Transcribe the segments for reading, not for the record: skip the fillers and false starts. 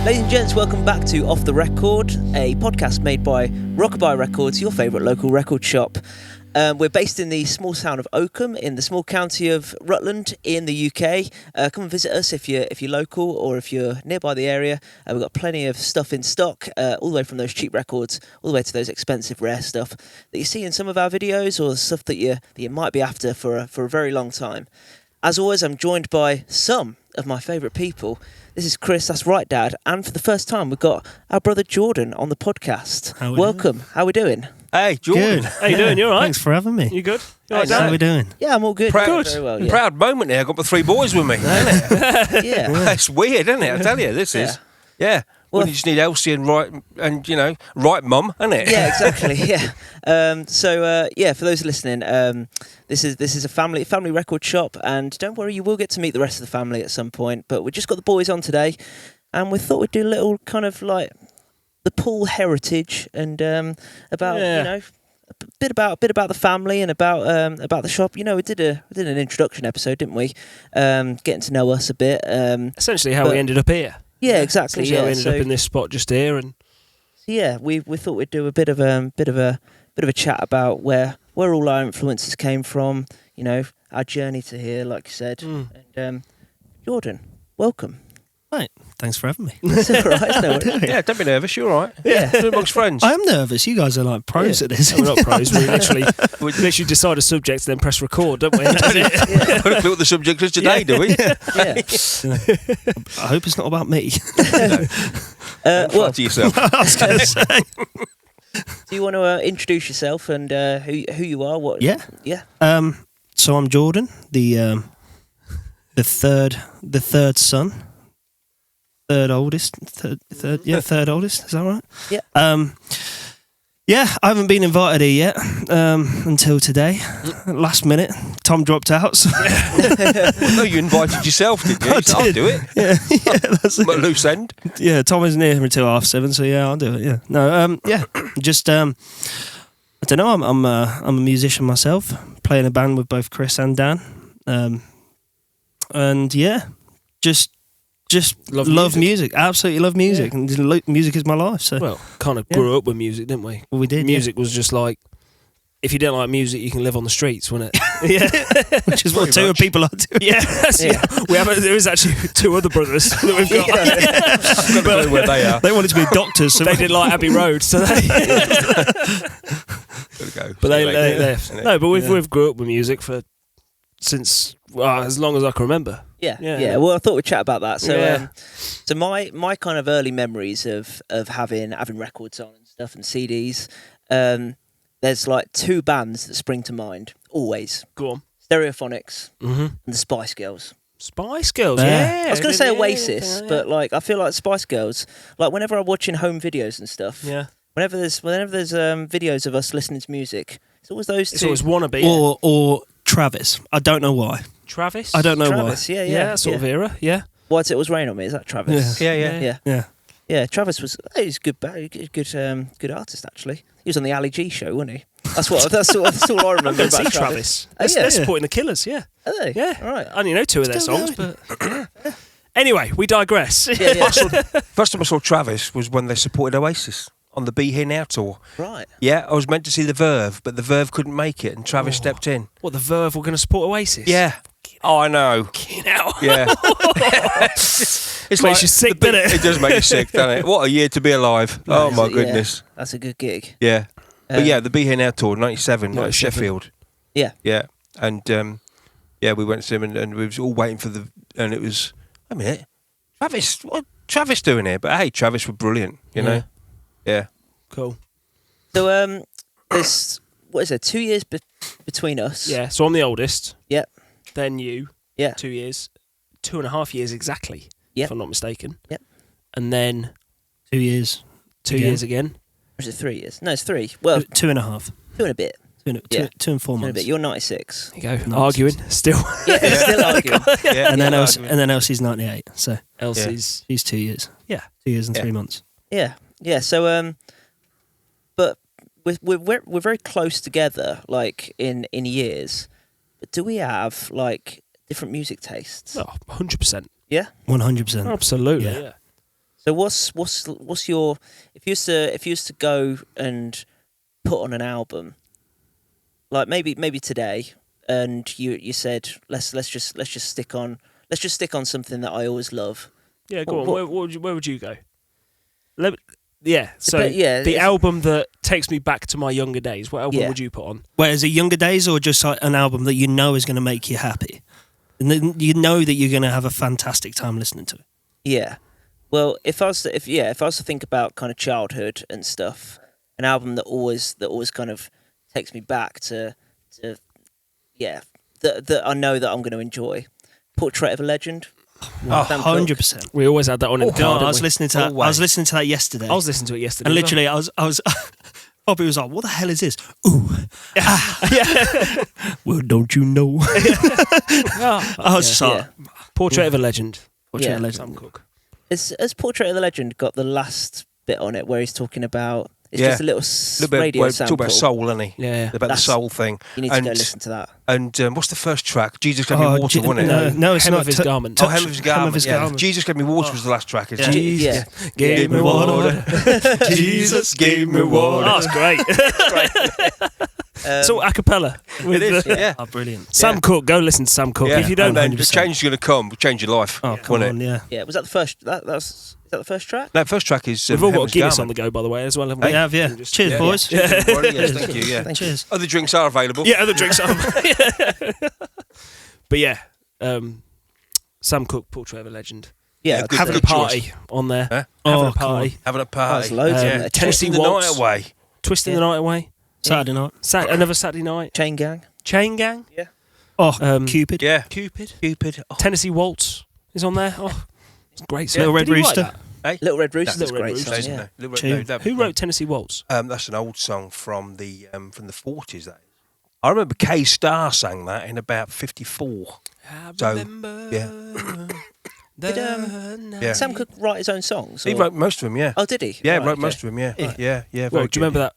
Ladies and gents, welcome back to Off the Record, a podcast made by Rockabuy Records, your favourite local record shop. We're based in the small town of Oakham, in the small county of Rutland, in the UK. Come and visit us if you're local or if you're nearby the area. We've got plenty of stuff in stock, all the way from those cheap records, all the way to those expensive, rare stuff that you see in some of our videos, or stuff that you might be after for a very long time. As always, I'm joined by some of my favourite people. This is Chris, that's right, Dad. And for the first time, we've got our brother Jordon on the podcast. Welcome. Doing? How we doing? Hey, Jordon. Good. How you doing? You all right? Thanks for having me. You good? You all right, How we doing? Yeah, I'm all good. Proud. Very well, yeah. Proud moment there. I got my 3 boys with me. Yeah. That's weird, isn't it? I tell you, this is. Yeah. Well, you just need Elsie and right mum, isn't it? Yeah, exactly. Yeah. For those listening, this is a family record shop, and don't worry, you will get to meet the rest of the family at some point. But we just got the boys on today, and we thought we'd do a little kind of like the Pool heritage and about a bit about the family and about the shop. You know, we did an introduction episode, didn't we? Getting to know us a bit. Essentially, how we ended up here. Yeah, exactly. How we ended up in this spot just here, and we thought we'd do a bit of a chat about where all our influences came from. You know, our journey to here, like you said. And Jordon, welcome. Right, thanks for having me. It's all right. No, yeah, don't be nervous. You're all right. Yeah, we're amongst friends. I am nervous. You guys are like pros at this. Oh, We're not pros. We literally decide a subject, then press record, don't we? I don't know what the subject is today, do we? Yeah. I hope it's not about me. Well, to yourself. I was going to say. Do you want to introduce yourself and who you are? What? Yeah. Yeah. So I'm Jordon, the third son. Third oldest. Third oldest. Is that right? Yeah. I haven't been invited here yet until today. Last minute, Tom dropped out. So. No, you invited yourself, didn't you? I'll do it. Yeah, that's it. I'm at loose end. Yeah, Tom isn't here until 7:30, so yeah, I'll do it. Yeah, no, just I don't know. I'm a musician myself, playing a band with both Chris and Dan, and yeah, just love music. Absolutely love music, and music is my life. So well, kind of grew up with music, didn't we? Well, we did. Music was just like, if you don't like music, you can live on the streets, wasn't it? Yeah, which is what two people are doing. Yeah. There is actually 2 other brothers that we've got. I've got no clue where they are. They wanted to be doctors, so they did like Abbey Road, so they. But they left. No, but we've grew up with music since as long as I can remember. Yeah. Well, I thought we'd chat about that. So, so my kind of early memories of having records on and stuff and CDs. There's like 2 bands that spring to mind always. Go on. Stereophonics and the Spice Girls. Spice Girls, I was going to say Oasis, but like I feel like Spice Girls. Like whenever I'm watching home videos and stuff. Yeah. Whenever there's videos of us listening to music, it's always those 2. It's always wannabe. Or Travis. I don't know why. Travis? I don't know Travis, why. Yeah, that sort of era. Yeah. Why It Was Rain on Me? Is that Travis? Yeah. Travis was good artist actually. He was on the Ali G show, wasn't he? That's all I remember about Travis. They're supporting the Killers, yeah. Are they? Yeah. All right. I only know 2 of their songs, but anyway, we digress. Yeah. First time I saw Travis was when they supported Oasis on the Be Here Now tour. Right. Yeah, I was meant to see the Verve, but the Verve couldn't make it, and Travis stepped in. What, the Verve were going to support Oasis? Yeah. Oh, I know. Yeah. It makes you sick, doesn't it? It does make you sick, doesn't it? What a year to be alive. Oh, my goodness. Yeah, that's a good gig. Yeah. But yeah, the Be Here Now tour, 97, at Sheffield. Yeah. Yeah. And, we went to them and we was all waiting for and it was, wait a minute, Travis, what Travis doing here? But hey, Travis were brilliant, you know? Yeah. Cool. So, there's, 2 years between us? Yeah, so I'm the oldest. Yep. Then you. Yeah. 2 years. 2.5 years exactly. Yep. If I'm not mistaken. Yep. And then 2 years. 2 years again. Or is it 3 years? No, it's 3. Well, 2.5. 2 and a bit. 2 and 4 months. 2 and a bit. You're 96. There you go. Nice. Arguing still. Yeah, still arguing. Yeah. And then Elsie's 98. So Elsie's. she's 2 years. Yeah. 2 years and 3 months. Yeah. So but we're very close together, like in years. But do we have like different music tastes? Oh, 100%. Yeah. 100%. Absolutely. Yeah. So what's your if you used to go and put on an album, like maybe today, and you said let's just stick on something that I always love. Yeah, go on. Where would you go? So the album that takes me back to my younger days. What album would you put on? Where is it, younger days, or just like an album that you know is going to make you happy, and then you know that you're going to have a fantastic time listening to it? Yeah. Well, if I was to think about kind of childhood and stuff, an album that always kind of takes me back to that I know that I'm going to enjoy. Portrait of a Legend. 100%. We always had that on in the car. I was listening to that. I was listening to that yesterday. I was listening to it yesterday. And literally, I was. Bobby was like, "What the hell is this?" Ooh, well, don't you know? I was just like, Portrait of a Legend. Portrait of a Legend. Sam Cooke. Has Portrait of the Legend got the last bit on it where he's talking about? It's just a little bit, radio sample. Talk about soul, isn't he? Yeah. About the soul thing. You need to go listen to that. And what's the first track? Jesus Gave Me Water, wasn't it? No, it's Hem not. of His Garment. Hem of His Garment. Garment. Jesus Gave Me Water was the last track. Isn't it? Yeah. Gave me water. Jesus gave me water. Oh, that's great. So a cappella. It is, yeah. Oh, brilliant. Sam Cooke, go listen to Sam Cooke. Yeah. If you don't, and then the 100%. change is going to come. Change your life. Oh, come won't on, it? yeah. Yeah, was that the first? Is that the first track? No, first track is. we've all Hem got of His Guinness on Garment. the go, by the way, as well, haven't We we? have, yeah. Cheers, boys. Cheers, everybody. Yes, thank you. Yeah. Cheers. Other drinks are available. Yeah, other drinks are. But yeah, Sam Cooke, Portrait of a Legend. Yeah, Yeah, good Having a choice. party on there. Huh? Having Oh, a party. Having a Oh, party. there's loads Yeah. on there. Tennessee Twisting the Waltz. night away. Twisting Yeah. the Night Away. Saturday night. Another Saturday night. Chain Gang. Chain Gang. Oh, Cupid. Yeah. Cupid. Oh. Tennessee Waltz is on there. Oh, it's a great. Little song. Red Did he write Rooster. that? Hey? Little Red Rooster's Little a Red great Rooster, song. No, Yeah. no, Tune. Who wrote Tennessee Waltz? That's an old song from the 40s. That is. I remember K Star sang that in about 54. So, yeah. Yeah. Sam Cooke write his own songs? He or- wrote most of them. Yeah. Oh, did he? Yeah, Right, wrote okay. most of them. Yeah. Yeah. Yeah. Well, very do you remember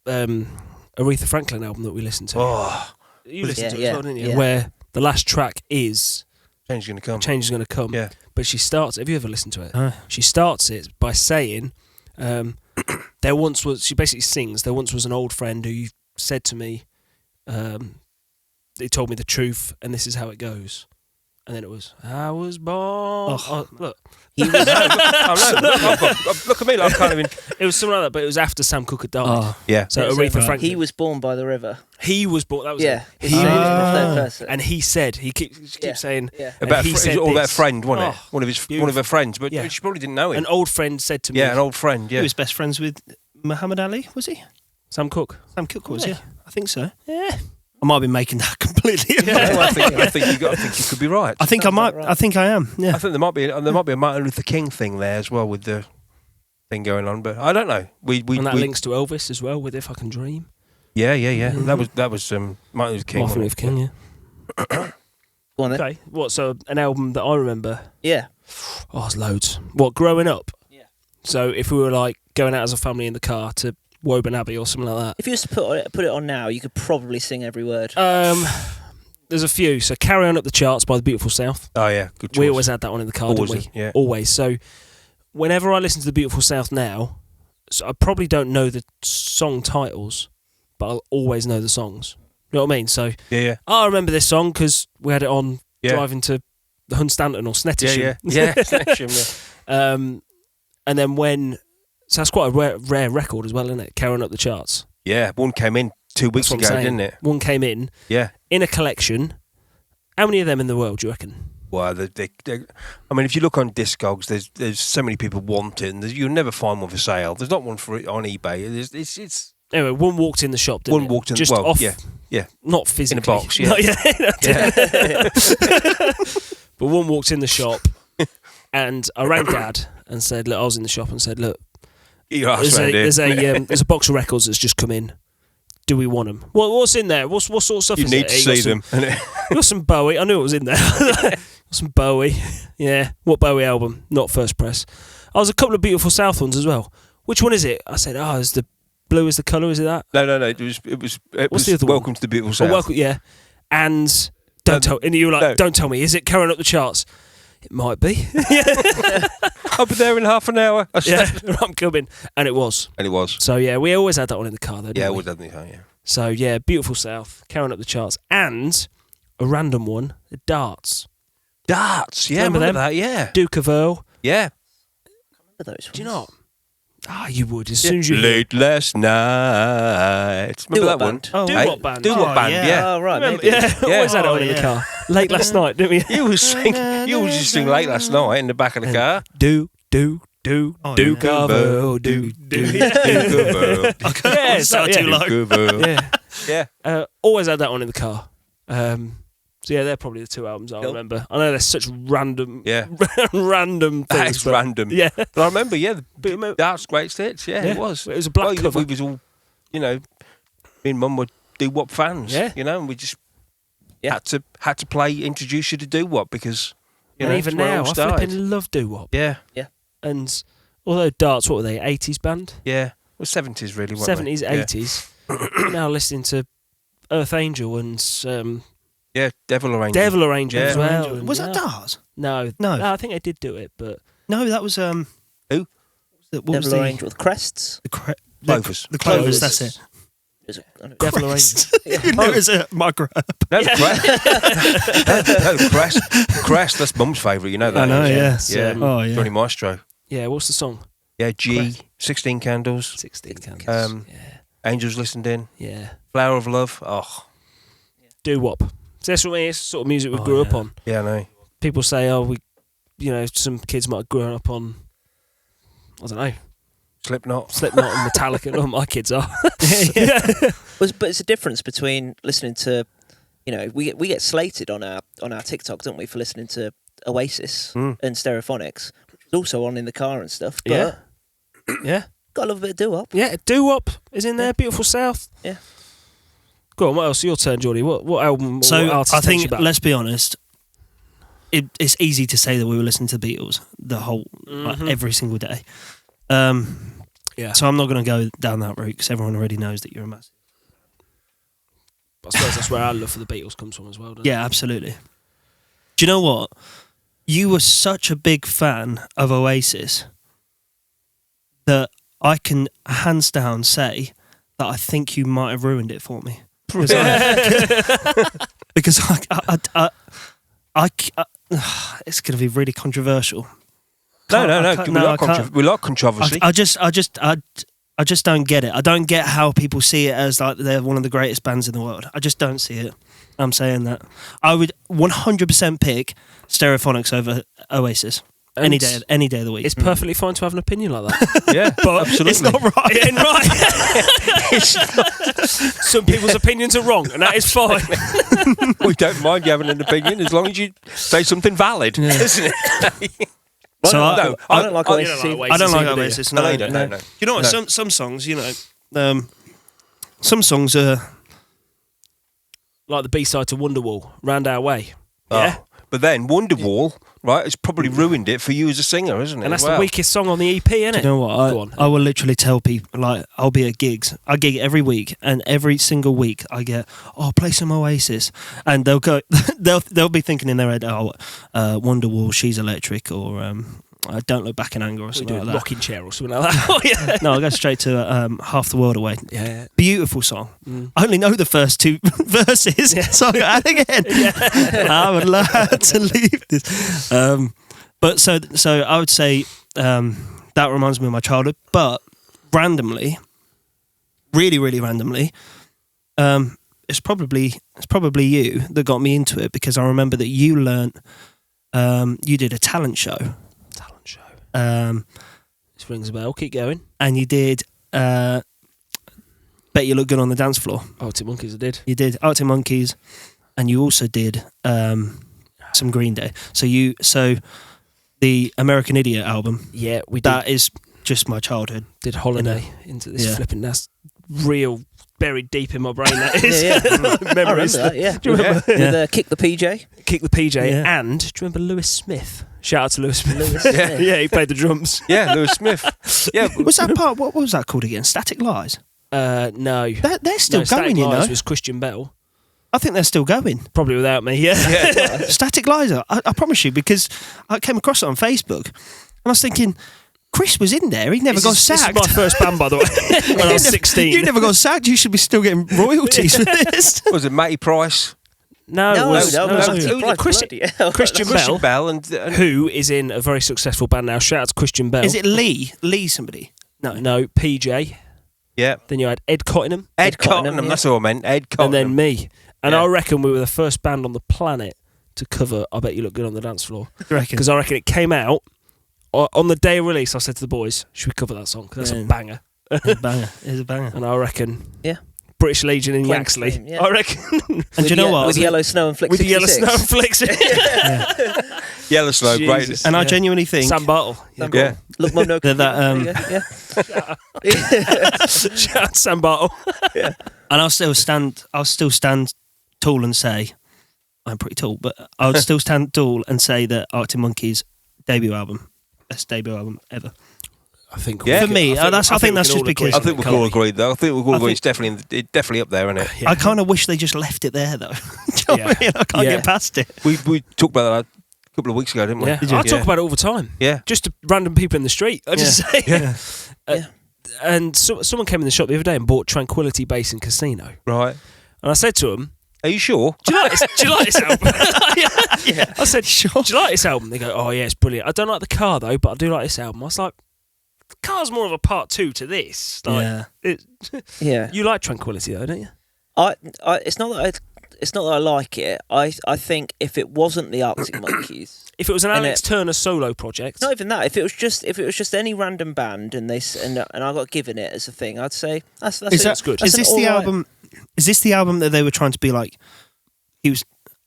good. that Aretha Franklin album that we listened to? Oh, You listened to it Yeah, as well, didn't you? yeah. Where the last track is change is going to come. Change is Going to Come. Yeah. But she starts. Have you ever listened to it? She starts it by saying, "There once was." She basically sings. There once was an old friend who said to me, "He told me the truth, and this is how it goes." And then it was, "I was born." Oh, look, He was, Look at me, like I can't even. it was something like that. But it was after Sam Cooke had died. Oh, Yeah. So Yeah, Aretha right. Franklin. he was born by the river. He was born. That was Yeah. it. He He said it in was the third born. person. And he said he keeps Yeah. saying Yeah. and About he said all about this. friend, wasn't it? Oh, One of his beautiful. friends, but Yeah. she probably didn't know him. An old friend said to me, Yeah, an old friend. he Yeah. was best friends with Muhammad Ali, was he? Sam Cooke. Sam Cooke was, Yeah. yeah. I think so. Yeah. I might be making that completely. No, I think you could be right. I think I Sounds might. about right. I think I am. Yeah. I think there might be a Martin Luther King thing there as well with the thing going on, but I don't know. We And that links to Elvis as well with If I Can Dream. yeah. That was Martin Luther King. Martin wasn't Luther it? King, yeah. Go on then. Okay. What, so an album that I remember? Yeah. Oh, there's loads. What, growing up? Yeah. So if we were like going out as a family in the car to Woburn Abbey or something like If you used to put it on now, you could probably sing every word. that. There's a few. So Carry On Up the Charts by The Beautiful South. Oh yeah, good choice. We always had that one in the car, Always, didn't we? yeah. Always. So whenever I listen to The Beautiful South now, so I probably don't know the song titles, but I'll always know the songs. You know what I mean? So Yeah. I remember this song because we had it on Yeah. driving to Hunstanton or Snettisham. Yeah. Snetcham, yeah. And then so that's quite a rare record as well, isn't it? Carrying Up the Charts. Yeah, one came in 2 weeks That's what I'm ago, saying. didn't it? One came in Yeah. in a collection. How many of them in the world do you reckon? Well, I mean, if you look on Discogs, there's so many people want it, and you'll never find one for sale. There's not one for it on eBay. It's Anyway, one walked in the shop, didn't one it? walked in. Just Well, off, yeah. not physically. In a box, yeah. No, Yeah. But one walked in the shop, and I rang Dad and said, "Look, I was in the shop and said, look, Your ass round here. there's a box of records that's just come in. Do we want them? What's in there? What sort of stuff You is need it? to You got see some- them. You got some Bowie. I knew it was in there. Got some Bowie. Yeah. What Bowie album? Not First Press. I was a couple of Beautiful South ones as well. Which one is it? I said, is the blue is the colour, is it that? No. It was What's the other one? Welcome to the Beautiful South. Oh, welcome, yeah. And don't tell me, is it carrying up the charts? It might be. I'll be there in half an hour. Yeah, I'm coming. And it was. And it was. So, yeah, we always had that one in the car, though, didn't we? Yeah, we did. Yeah. So, yeah, Beautiful South, carrying up the charts. And a random one, the Darts. Darts, yeah, Remember them? that, yeah. Duke of Earl. Yeah. Those Do you not? You would, as soon as you... Late last night. Remember that one? Oh, Do-Wop band. Do-Wop band, yeah. Oh, right, Remember, maybe. yeah, always had it on in the car. Late last night, didn't we? You was just sing late last night in the back of the car. Duke of Earl, Yeah, so too low. Yeah. Always had that one in the car. So yeah, they're probably the two albums I remember. I know they're such random random things. That's random. Yeah. But I remember, the Darts Greatest Hits, it was. It was a black cover. We was all, me and Mum were Do-Wop fans, and we just had to introduce you to Do-Wop because, and even now, I flipping love Do-Wop. Yeah. Yeah. And although Darts, what were they, 80s band? Yeah. Well, 70s really, weren't 70s, they? 80s. Now listening to Earth Angel and... Yeah, Devil or Angel. Devil or Angel as well. Angel. Was that Darts? No. I think they did do it, but... No, that was... Who? What was Devil or Angel with crests? Clovers. The Clovers, that's it. Devil or Angel. There is a micro. No, Crest, that's Mum's favourite, you know that. I know, yeah. Yeah. Johnny Maestro. Yeah, what's the song? Yeah, G, 16 Candles. 16 Candles. Angels Listened In. Yeah. Flower of Love. Oh. Do-Wop. So that's what it's sort of music we grew up on. Yeah, I know. People say, some kids might have grown up on, I don't know, Slipknot and Metallica. Not my kids are. But it's a difference between listening to, we get slated on our TikTok, don't we, for listening to Oasis and Stereophonics, which is also on in the car and stuff. But Yeah. Got a little bit of Do-Wop. Yeah, Do-Wop is in there. Beautiful South. Yeah. Go on, what else? Your turn, Geordie. What album? So what artist I think, takes you back? let's be honest, it's easy to say that we were listening to the Beatles the whole, every single day. So I'm not going to go down that route because everyone already knows that you're a massive. But I suppose that's where our love for the Beatles comes from as well, doesn't it? Yeah, absolutely. Do you know what? You were such a big fan of Oasis that I can hands down say that I think you might have ruined it for me. Because it's going to be really controversial. No. We like controversy. I just don't get it. I don't get how people see it as like they're one of the greatest bands in the world. I just don't see it. I'm saying that. I would 100% pick Stereophonics over Oasis. Any day of the week. It's perfectly fine to have an opinion like that. Yeah, but absolutely. It's not right. It ain't right. Some people's opinions are wrong, and that is fine. We don't mind you having an opinion as long as you say something valid, isn't it? So I don't like Oasis. I don't like Oasis. No, you don't. No. You know what? Some songs, some songs are like the B-side to Wonderwall, Round Our Way. Yeah. But then Wonderwall, right, it's probably ruined it for you as a singer, isn't it? And that's the weakest song on the EP, isn't it? Do you know what? I will literally tell people, like, I'll be at gigs. I gig every week, and every single week I get, play some Oasis. And they'll go, they'll be thinking in their head, Wonderwall, She's Electric, or Don't Look Back in Anger, or something like that. Rocking Chair or something like that. No, I'll go straight to Half the World Away. Yeah. Beautiful song. I only know the first two verses, so I'll go out again. I would love to leave this. But so I would say that reminds me of my childhood, but randomly, really, really randomly, it's probably you that got me into it, because I remember that you learnt, you did a talent show. This rings a bell. Keep going. And you did Bet You Look Good on the Dance Floor. Arctic Monkeys, I did. You did Arctic Monkeys, and you also did some Green Day. So the American Idiot album. Yeah, we did. That is just my childhood. Did Holiday into this flipping. That's real buried deep in my brain. That is. Memories. I remember that. Yeah. Do you remember? With Kick the PJ. Kick the PJ. Yeah. And do you remember Lewis Smith? Shout out to Lewis Smith. Yeah, he played the drums. Yeah, Lewis Smith. Yeah, Was that part? What was that called again? Static Lies. No, They're still going, Static you know. Lies was Christian Bell. I think they're still going. Probably without me, yeah. Static Liza, I promise you, because I came across it on Facebook and I was thinking, Chris was in there. He never got sacked. This is my first band, by the way, when I was 16. You never got sacked. You should be still getting royalties for this. Was it Matty Price? No, Christian Bell, and who is in a very successful band now. Shout out to Christian Bell. Is it Lee? Lee somebody? No, PJ. Yeah. Then you had Ed Cottingham. Ed Cottingham, that's what I meant. Ed Cottingham. And then me. And I reckon we were the first band on the planet to cover I Bet You Look Good on the Dance Floor. Because I reckon it came out on the day of release. I said to the boys, should we cover that song? Because that's a banger. It's a banger. It's a banger. And I reckon British Legion in Yaxley. I reckon. And do you know what? With Yellow Snow and Flicks. With the Yellow Snow and Flicks. Yellow Snow, great. And I genuinely think Sam Bartle. Yeah. Look, Mum, no. Shout out Sam Bartle. And I'll still stand tall and say, I'm pretty tall, but I would still stand tall and say that Arctic Monkeys' debut album, best debut album ever. I think for me, I think that's just because I think we can all agree though. I think we can all agree it's definitely up there, isn't it? Yeah. I kind of wish they just left it there though. Do you know what I mean? I can't get past it. We talked about that a couple of weeks ago, didn't we? Yeah. I talk about it all the time. Yeah, just to random people in the street. I just say. Yeah. And someone came in the shop the other day and bought Tranquility Basin Casino. Right. And I said to them, "Are you sure? Do you like this album?" I said, "Sure." Do you like this album? They go, "Oh yeah, it's brilliant. I don't like the car though, but I do like this album." I was like, "The car's more of a part 2 to this." Like, You like Tranquility though, don't you? It's not that I like it. I think if it wasn't the Arctic Monkeys, if it was an Alex Turner solo project, not even that. If it was just any random band and I got given it as a thing, I'd say that's good. Is this the album? Is this the album that they were trying to be like?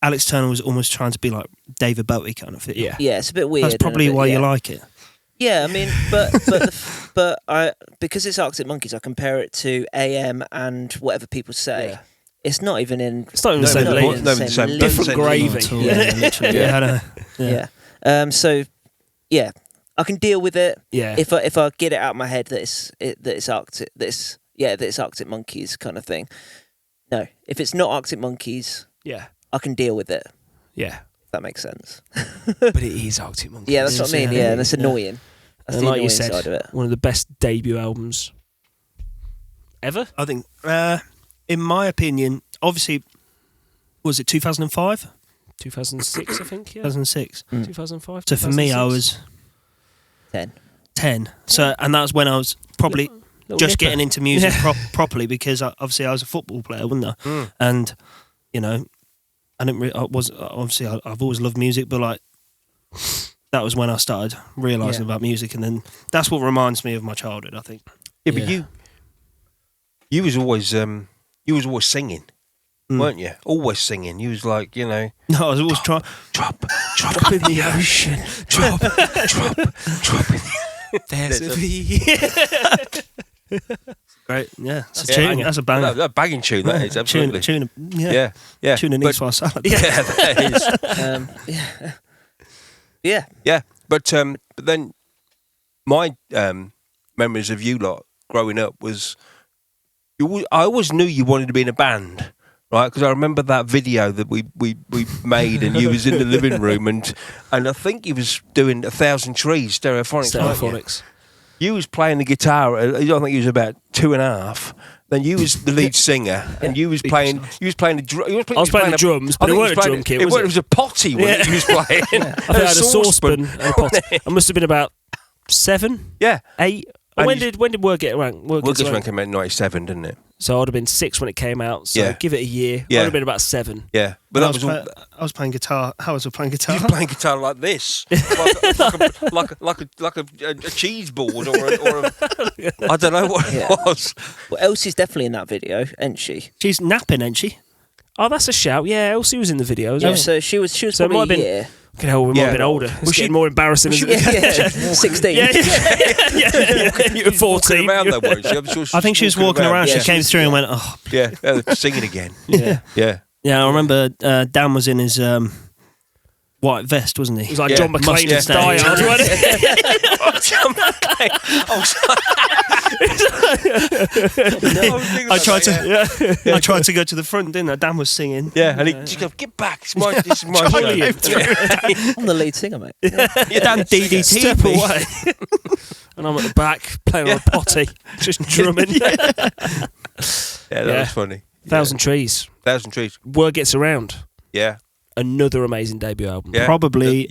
Alex Turner was almost trying to be like David Bowie kind of thing. Yeah, it's a bit weird. That's probably why you like it. Yeah, I mean, but I because it's Arctic Monkeys, I compare it to AM and whatever people say. Yeah. It's not even in. It's not even the same league. Different gravy. Yeah. So, yeah, I can deal with it. Yeah. If I get it out of my head that it's Arctic Monkeys kind of thing. No, if it's not Arctic Monkeys, I can deal with it. Yeah. If that makes sense. But it is Arctic Monkeys. Yeah, that's what I mean. Yeah, and it's annoying. That's and the like you side said, of it. One of the best debut albums ever. I think, in my opinion, obviously, was it 2005? 2006, I think. Yeah. 2006. 2005. So for me, I was 10. So, and that was when I was probably just getting into music properly, because obviously I was a football player, wasn't I? And you know, I've always loved music, but like that was when I started realising about music, and then that's what reminds me of my childhood, I think. Yeah, but you was always singing, weren't you? Always singing. You was like, you know. No, I was always trying. Drop in the ocean. Drop in the. There's a V. Great, yeah. That's a banger. That banging tune, that is, absolutely. Tune, yeah. Tune in East West Salad. Yeah, that is. Yeah. But then my memories of you lot growing up was, I always knew you wanted to be in a band, right? Because I remember that video that we made, and you was in the living room, and I think you was doing 1,000 Trees, Stereophonics. You was playing the guitar. I think you was about 2.5. Then you was the lead singer, and you was playing. You was playing the drums. I was playing the drums, but it wasn't a drum kit. It was a potty when you was playing. I think I had a saucepan and a potty. I must have been about 7, 8. When did Word Get Rank? Word Gets Rank came out in 97, didn't it? So I'd have been 6 when it came out. So give it a year. I'd have been about 7. Yeah, but I was playing guitar. How was I playing guitar? You were playing guitar like this, like a cheese board, or I don't know what it was. Well, Elsie's definitely in that video, isn't she? She's napping, ain't she? Oh, that's a shout. Yeah, Elsie was in the video as well. So she was probably a year. Okay, we might have been older. It's getting more embarrassing. 16. You were 14. Around though, weren't you? I think she was walking around. She came through and went, oh. Yeah, singing again. Yeah, I remember Dan was in his white vest, wasn't he? He was like John McClane in Die Hard, wasn't he? John McClane. Oh, I tried to go to the front, didn't I? Dan was singing. Yeah, and he just go, get back. This is my show. I'm the lead singer, mate. You're Dan DDT. Step away. And I'm at the back playing on a potty, just drumming. That was funny. Thousand Trees. Word Gets Around. Yeah. Another amazing debut album. Yeah. Probably.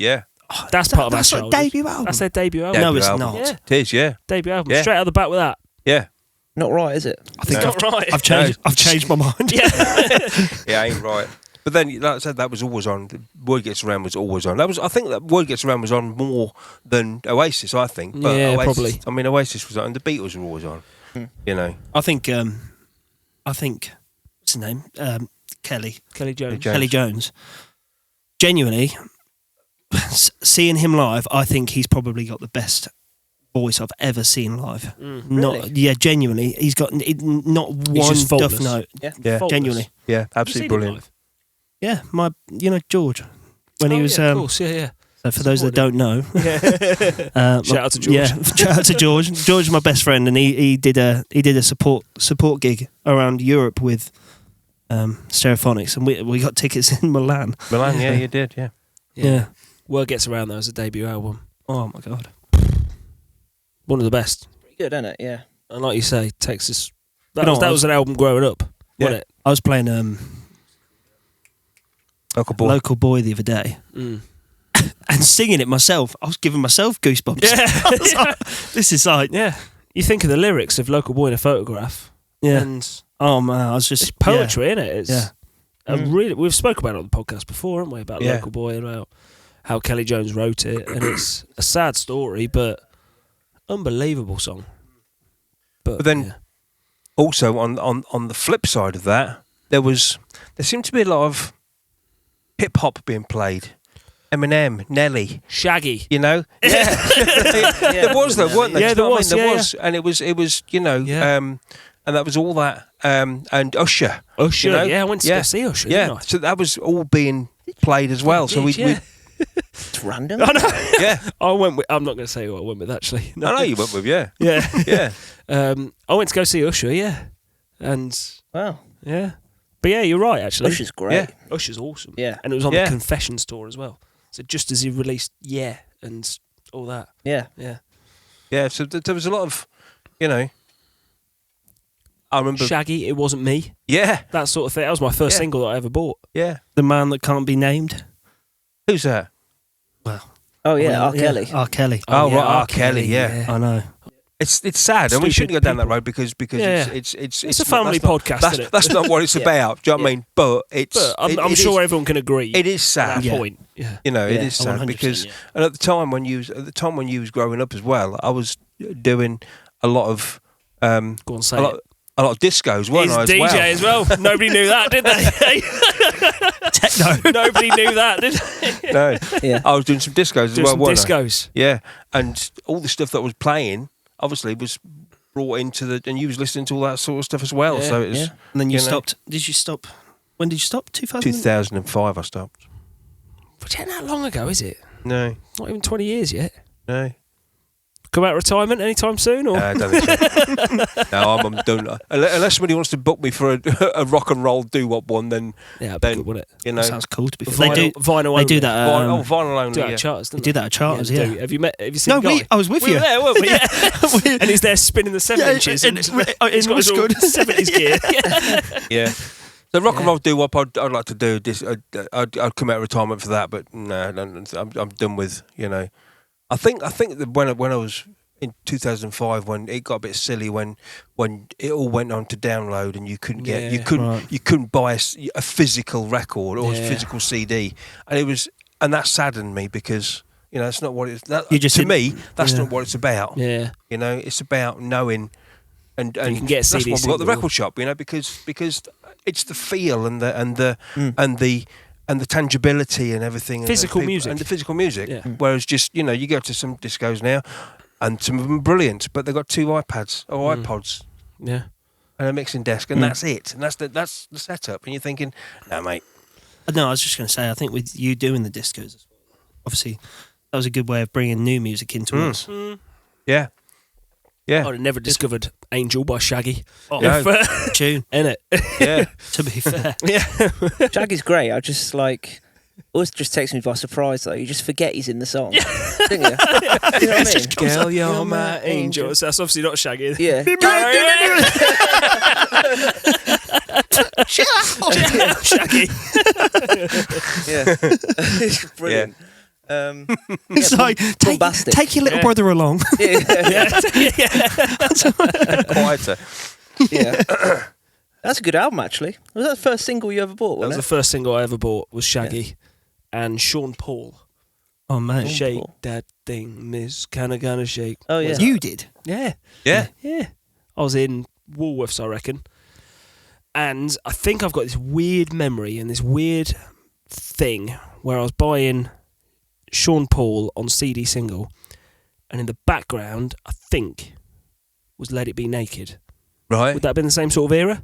That's part of our That's show. debut album. That's their debut album. No, it's not. Yeah. It is, yeah. Debut album. Yeah. Straight out the back with that. Yeah. Not right, is it? I think Not right. I've changed my mind. Yeah, ain't right. But then, like I said, that was always on. Word Gets Around was always on. I think that Word Gets Around was on more than Oasis, I think. But Yeah, Oasis, probably. I mean, Oasis was on, and the Beatles were always on. You know. I think what's his name? Kelly Jones. Kelly Jones. Genuinely, seeing him live, I think he's probably got the best voice I've ever seen live. Really? Genuinely, he's got not one just duff faultless. note. Yeah. Faultless. Genuinely, Yeah, absolutely brilliant. yeah. George, when he was. of course, yeah. So for those that don't know, Shout out to George. Yeah, shout out to George. George is my best friend, and he did a support gig around Europe with Stereophonics, and we got tickets in Milan. Milan, yeah, you did, Yeah. Word Gets Around, though, as a debut album. Oh my god. One of the best. Pretty good, isn't it? Yeah. And like you say, Texas. You know, That was an album growing up, wasn't it? I was playing Local Boy the other day. And singing it myself, I was giving myself goosebumps. Yeah. I was like, this is like, Yeah. You think of the lyrics of Local Boy in a Photograph. yeah. And Oh man, I was just it's poetry, isn't it? It's Yeah. really. We've spoken about it on the podcast before, haven't we? About Yeah. Local Boy and about how Kelly Jones wrote it, and it's a sad story, but unbelievable song. But then also on the flip side of that, there seemed to be a lot of hip hop being played. Eminem, Nelly, Shaggy. you know, there was though, weren't there? Yeah, Do you know what I there was, mean? There yeah, was, and it was, you know, Yeah. and that was all that, and Usher, Usher, you know? I went to go see Usher. yeah. Didn't I? So that was all being played as well. So we It's random. I know. yeah, I went with. I'm not going to say who I went with actually. I know you went with, yeah, Yeah. yeah, I went to go see Usher. Yeah, and Wow. yeah, but yeah, you're right. Actually, Usher's great. Yeah. Usher's awesome. Yeah. and it was on Yeah. the Confessions tour as well. So just as he released Yeah and all that. Yeah. Yeah. yeah. So there was a lot of, you know, I remember, Shaggy, It Wasn't Me. yeah, That sort of thing. That was my first Yeah. single that I ever bought. yeah. the man that can't be named. Who's that? Oh yeah, R. Kelly. R. Kelly. Oh, yeah, right, R. Kelly, yeah. I know. It's sad, and we Stupid shouldn't go down that people. road because Yeah. it's a family podcast, isn't it? That's not what it's Yeah. about. Do you know what I mean? But But I'm it sure is, everyone can agree. it is at sad. that point. Yeah. You know, it Yeah. is Oh, sad 100%, because, yeah. and at the time when you was growing up as well, I was doing a lot of Go on, say a lot of discos, weren't He's I? As DJ well? as well. Nobody knew that, did they? Techno. Nobody knew that, did they? No, Yeah. I was doing some discos as Doing well, some weren't I? discos. Yeah, and all the stuff that was playing obviously was brought into and you was listening to all that sort of stuff as well. Yeah, So it was yeah. And then you know. stopped. Did you stop? When did you stop? 2000? 2005. I stopped. But it ain't that long ago, is it? No, Not even 20 years yet. no. Come out of retirement anytime soon? Or? No, I don't think so. No, I'm done. Unless somebody wants to book me for a rock and roll doo-wop one, then Yeah, that'd be then good, wouldn't it? you know, Sounds cool to be Vinyl, fair. They vinyl they do only. that. vinyl only. Do that Yeah. at Charters, They didn't do that at Charters, they yeah. do. Have you seen No, Guy? I was with We you. were there, weren't we? Yeah. And he's there spinning the 7-inches. and he's it got was his all good. 70s gear. Yeah. The rock and Yeah. roll doo-wop, I'd like to do this. I'd come out of retirement for that, but no, I'm done with. You know, I think that when I was in 2005, when it got a bit silly, when it all went on to download and you couldn't get, you right. couldn't buy a physical record or Yeah. a physical CD, and that saddened me because you know that's not what it's. That, You just to didn't- me, that's yeah. not what it's about. Yeah. You know, it's about knowing. And you can get a that's CD why we got the single. record shop, you know, because it's the feel and the tangibility and everything, and Physical the music. and the physical music. Yeah. Whereas just you know, you go to some discos now, and some of them are brilliant, but they've got 2 iPads or iPods Yeah. and a mixing desk, and that's it, and that's the setup. And you're thinking, no, mate, No, I was just going to say, I think with you doing the discos as well, obviously that was a good way of bringing new music into us. Yeah. Yeah. I'd have never discovered Angel by Shaggy. Oh, Yeah. tune. Innit? Yeah. To be fair, Yeah. Shaggy's great. I just like always just takes me by surprise though. You just forget he's in the song, don't you? You know what I mean? Girl, you're my angel. So that's obviously not Shaggy. Yeah. Shaggy. Yeah. It's brilliant. it's like bombastic. take your little brother along. Quieter. Yeah. That's a good album, actually. Was that the first single you ever bought? That was Wasn't the first single I ever bought was Shaggy and Sean Paul. Oh man, Shake Paul. that thing, miss. Gonna shake. Oh, yeah. you did. Yeah. Yeah. Yeah. I was in Woolworths, I reckon. And I think I've got this weird memory and this weird thing where I was buying Sean Paul on CD single, and in the background, I think, was Let It Be Naked. Right. Would that have been the same sort of era?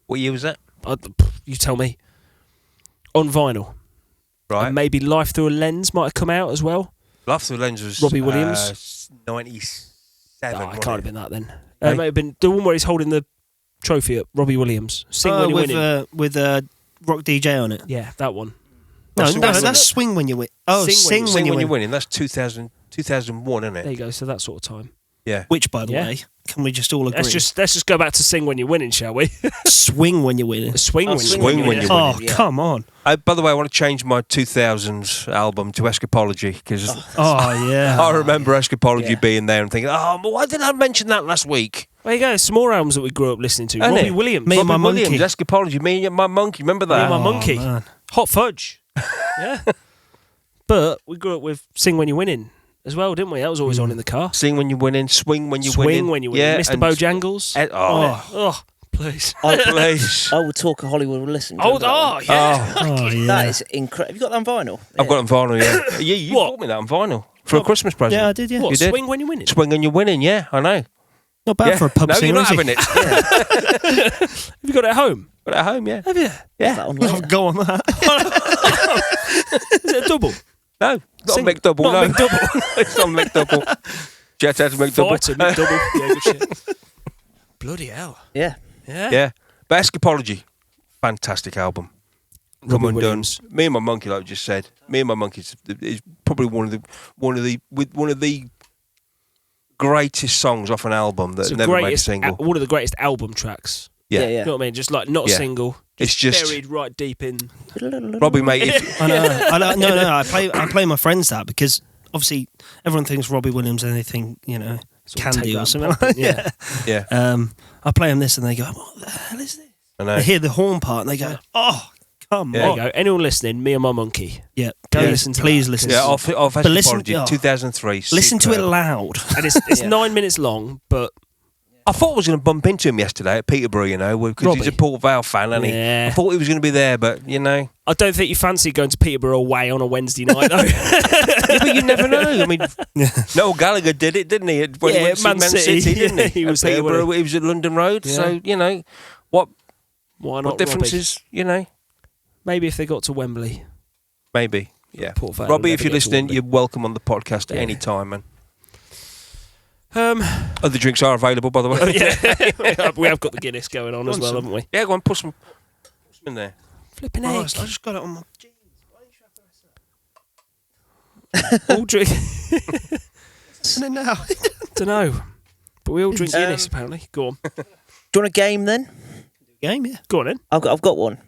What year was that? You tell me. On vinyl. Right. And maybe Life Through a Lens might have come out as well. Life Through the Lens was Robbie Williams. 97. Oh, it can't have been that then. Hey? It might have been the one where he's holding the trophy up, Robbie Williams. Sing When You're Winning. with Rock DJ on it. Yeah, that one. No, That's the no, one, that's isn't Swing When You Win. Oh, Sing When When You You're Win. Winning. That's 2001, isn't There it? you go. So that sort of time. Yeah. Which, by the Yeah. way, can we just all agree? Let's just go back to Sing When You're Winning, shall we? Swing When You're Winning. Swing when Swing you're When winning. You're Oh, Winning. yeah. come on. By the way, I want to change my 2000s album to Escapology because Oh, yeah. I remember Escapology Yeah. being there and thinking, oh, why didn't I mention that last week? There you go. Some more albums that we grew up listening to. Ain't Robbie it? Williams. Me and Robbie My Williams, Monkey. Escapology, me and my monkey. Remember Me and that? My Monkey. man. Hot Fudge. Yeah. But we grew up with Sing When You're Winning as well, didn't we? That was always on in the car. Sing when you're winning, swing when you're Swing winning. When You're Winning. Yeah, Mr. and- Bojangles. Oh, Please. please. I will talk a Hollywood will listen. Oh, yeah. yeah. Oh, yeah. That is incredible. Have you got that on vinyl? I've got it on vinyl, yeah. You What? bought me that on vinyl for a Christmas present. Yeah, I did, yeah. What, You did? Swing When You're Winning? Swing and you're winning, yeah, I know. Not bad Yeah. for a pub No, singer, you're not is having it? it. Have you got it at home? Got it at home, yeah. Have you? Yeah. That on Oh, later. go on that. Is it a double? No, not Sing- a McDouble, not no. McDouble. It's not a McDouble. Jet out to McDouble. Fighter, McDouble. Yeah, good shit. Bloody hell. Yeah. Yeah. Yeah. But Escapology, fantastic album. Come Robbie Undone. Williams. Me and My Monkey, like I just said. Me and My Monkey is probably one of the greatest songs off an album that It's the never made a greatest, single. one of the greatest album tracks. Yeah. Yeah. You know what I mean? Just like not a Yeah. single. It's just buried right deep in. Robbie, mate. If, I know. No. I play my friends that because obviously everyone thinks Robbie Williams and they think, Sort of take Candy that or and something pop like it, that. yeah, I play them this and they go, what the hell is this? I know. They hear the horn part and they go, oh, come Yeah. There on. you go. Anyone listening, Me and My Monkey. Yeah, Go please, listen to please that. listen. Yeah, off But listen- Escapology, oh. 2003. Listen to it superb. loud. And it's Yeah. 9 minutes long, but I thought I was going to bump into him yesterday at Peterborough, because he's a Robbie. Port Vale fan, and Yeah. I thought he was going to be there, but, I don't think you fancy going to Peterborough away on a Wednesday night, though. Yeah, but you never know. I mean, Noel Gallagher did it, didn't he? When he Yeah, went to see Man Man City. City, didn't he? He was At there, wasn't Peterborough, he was at London Road. Yeah. So, what Why not? what difference Robbie? is, Maybe if they got to Wembley. maybe, yeah. Port Vale Robbie, will if never you're get to listening, Wembley. you're welcome on the podcast at Yeah. any time, man. Yeah. Other drinks are available, by the way. We have got the Guinness going on as well, haven't we? Yeah, go on, put some in there. Flipping Oh, I egg. just got it on my jeans. All drink. And now. Don't know. But we all drink Guinness, apparently. Go on. Do you want a game then? Game, yeah. Go on then. I've got one.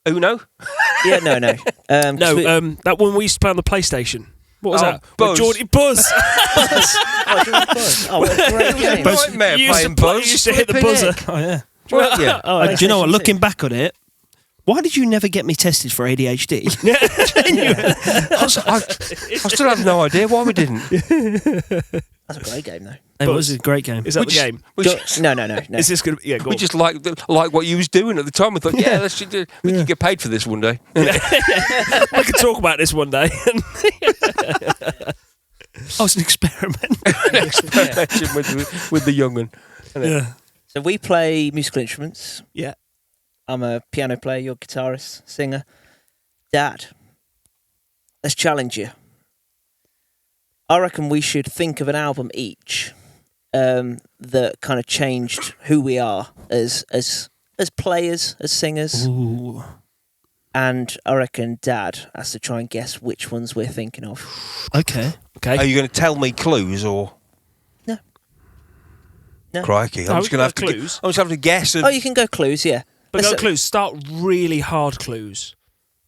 Uno? Yeah, no. No, that one we used to play on the PlayStation. What was Oh, that? Buzz. With Jordon Buzz. Oh, what a great game. Nightmare You used playing to play- Buzz. you used to hit the Flipping buzzer. heck. Oh, yeah. Well, yeah. Oh, Do you know what? PlayStation Looking back on it, why did you never get me tested for ADHD? I still have no idea why we didn't. That's a great game, though. It was a great game. Is that We the just- game? we just- No. Is this going to... Yeah, go We on. just like what you was doing at the time. We thought, yeah, let's do. We could get paid for this one day. We could talk about this one day. Oh, it's an experiment. Experimenting with the young one. Yeah. So we play musical instruments. Yeah. I'm a piano player, you're a guitarist, singer. Dad, let's challenge you. I reckon we should think of an album each that kind of changed who we are as players, as singers. Ooh. And I reckon Dad has to try and guess which ones we're thinking of. Okay. Are you going to tell me clues or? No. Crikey! I'm just going to have clues. I'm just have to guess. Oh, you can go clues, yeah. But go clues. Start really hard clues,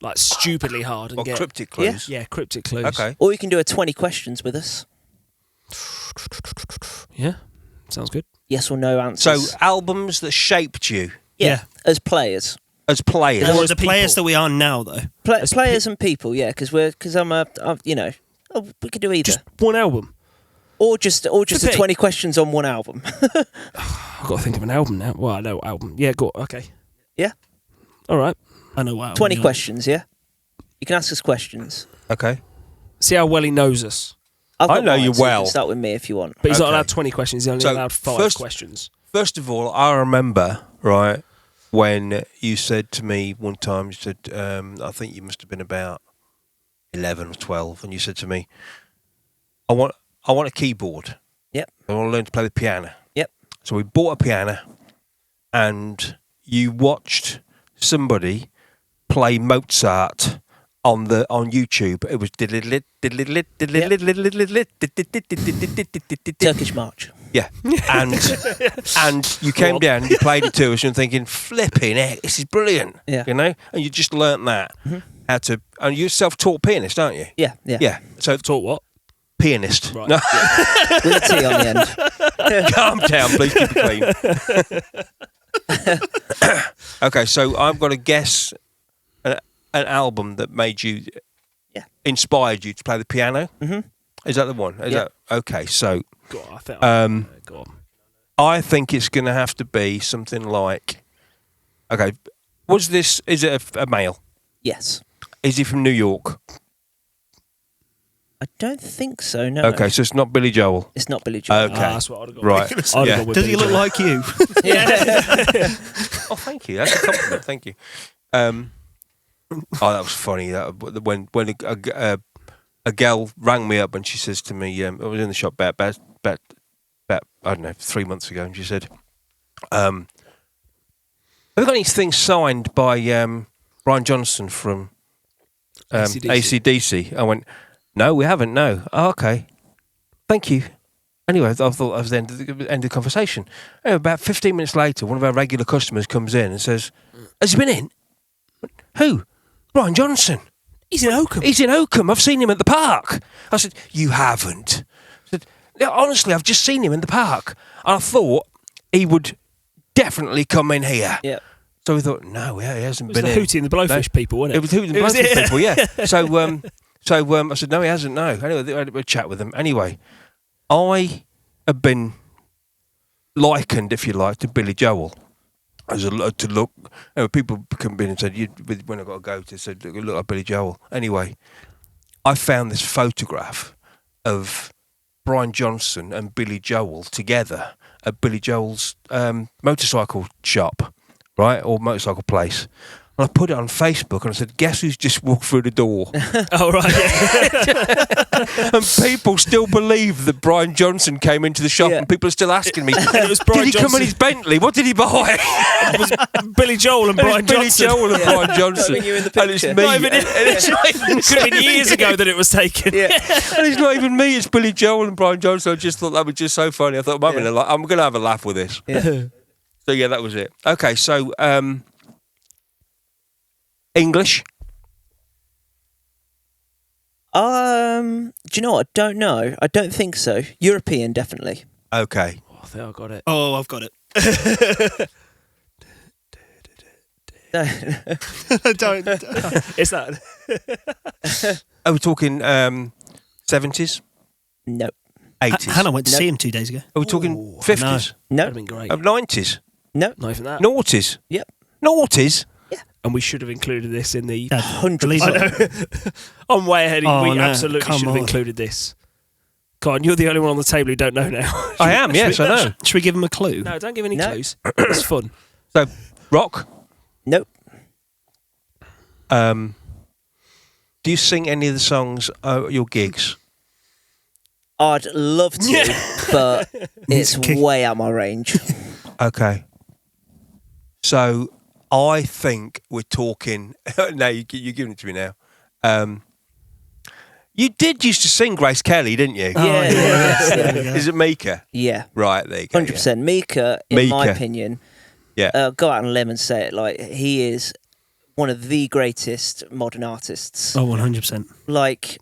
like stupidly hard, and Or get cryptic clues. yeah, cryptic clues. Okay. Or you can do a 20 questions with us. Yeah, sounds good. Yes or no answers. So albums that shaped you yeah, as players. as players. Or as the players people. that we are now, though. Players and people, yeah, because we could do either. Just one album. Or just the pick. 20 questions on one album. I've got to think of an album now. Well, I know what album. Yeah, go. Okay. Yeah. All right. I know what. 20 questions, yeah? You can ask us questions. Okay. See how well he knows us. I've I got know mine, you so well. You can start with me if you want. But he's not Okay. allowed 20 questions. He's only So, allowed 5 first- questions. First of all, I remember, right, when you said to me one time, you said, I think you must have been about 11 or 12, and you said to me, I want a keyboard. Yep. I want to learn to play the piano. Yep. So we bought a piano, and you watched somebody play Mozart on YouTube. It was Turkish March. yeah, and you came down, and you played it to us, and thinking, flipping heck, this is brilliant. Yeah. You know, and you just learnt that how to. And you're a self-taught pianist, aren't you? Yeah, yeah. Yeah. So Taught what? pianist. Right. No, With a T on the end. calm down, please keep it clean. Okay, so I've got to guess an album that made you, inspired you to play the piano. Mm-hmm. Is that the one? Is that okay? So. Go on. I think. Go on. I think it's going to have to be something like. Okay, is it a male? Yes. Is he from New York? I don't think so, no. Okay, so it's not Billy Joel. It's not Billy Joel. Okay. That's what I'd have got. Right. I'd have Yeah. gone with Does he Billy look Joel. like you? Oh, thank you. That's a compliment. Thank you. That was funny. When a girl rang me up and she says to me, I was in the shop about I don't know 3 months ago, and she said, "Have you got anything signed by Brian Johnson from AC/DC?" I went, "No, we haven't. No." "Oh, okay, thank you." Anyway, I thought that was the end of the conversation. Anyway, about 15 minutes later, one of our regular customers comes in and says, "Has he been in?" "Who?" "Brian Johnson. He's in Oakham. He's in Oakham. I've seen him at the park." I said, "You haven't?" I said, "Yeah, honestly, I've just seen him in the park." And I thought he would definitely come in here. Yeah. So we thought, no, he hasn't It was been the in. Hootie and the Blowfish people, wasn't it? It was Hootie and the Blowfish people, yeah. So I said, no, he hasn't, no. Anyway, I had a chat with him. Anyway, I have been likened, if you like, to Billy Joel. To look, people come in and said, when I got to go to, said, look like Billy Joel. Anyway, I found this photograph of Brian Johnson and Billy Joel together at Billy Joel's motorcycle shop, right, or motorcycle place. And I put it on Facebook and I said, "Guess who's just walked through the door?" Oh, right. Yeah. And people still believe that Brian Johnson came into the shop, and people are still asking me, It was "Did Brian he come Johnson. in his Bentley? What did he buy?" It was Billy Joel and Brian Billy Johnson. Joel and Brian Johnson. Not even you in the And it's picture. me. Not even- And it's not even It could have been years ago that it was taken. Yeah. And it's not even me, it's Billy Joel and Brian Johnson. I just thought that was just so funny. I thought, I'm going to have a laugh with this. Yeah. So, yeah, that was it. Okay, so English. Do you know what? I don't know. I don't think so. European, definitely. Okay. Oh, I think I got it. Oh, I've got it. No. Don't. It's that. Are we talking 70s? No. 80s? Hannah went to No. see him 2 days ago. Are we talking Ooh, I 50s? That'd No. have been great. 90s? No. Not even that. Noughties? Yep. Noughties? And we should have included this in the. Dad, 100%. I'm way ahead. Oh, We no, absolutely come should have on. included this. God, and you're the only one on the table who don't know now. I am, yes, I know. Should we give him a clue? No, don't give any No. clues. It's fun. So, rock? Nope. Do you sing any of the songs at your gigs? I'd love to, but it's way out my range. Okay. So I think we're talking. No, you're giving it to me now. You did used to sing Grace Kelly, didn't you? Yeah. Is it Mika? Yeah. Right, there you go. 100%. Mika, in my opinion, Yeah. go out on a limb and say it, like, he is one of the greatest modern artists. Oh, 100%. Like...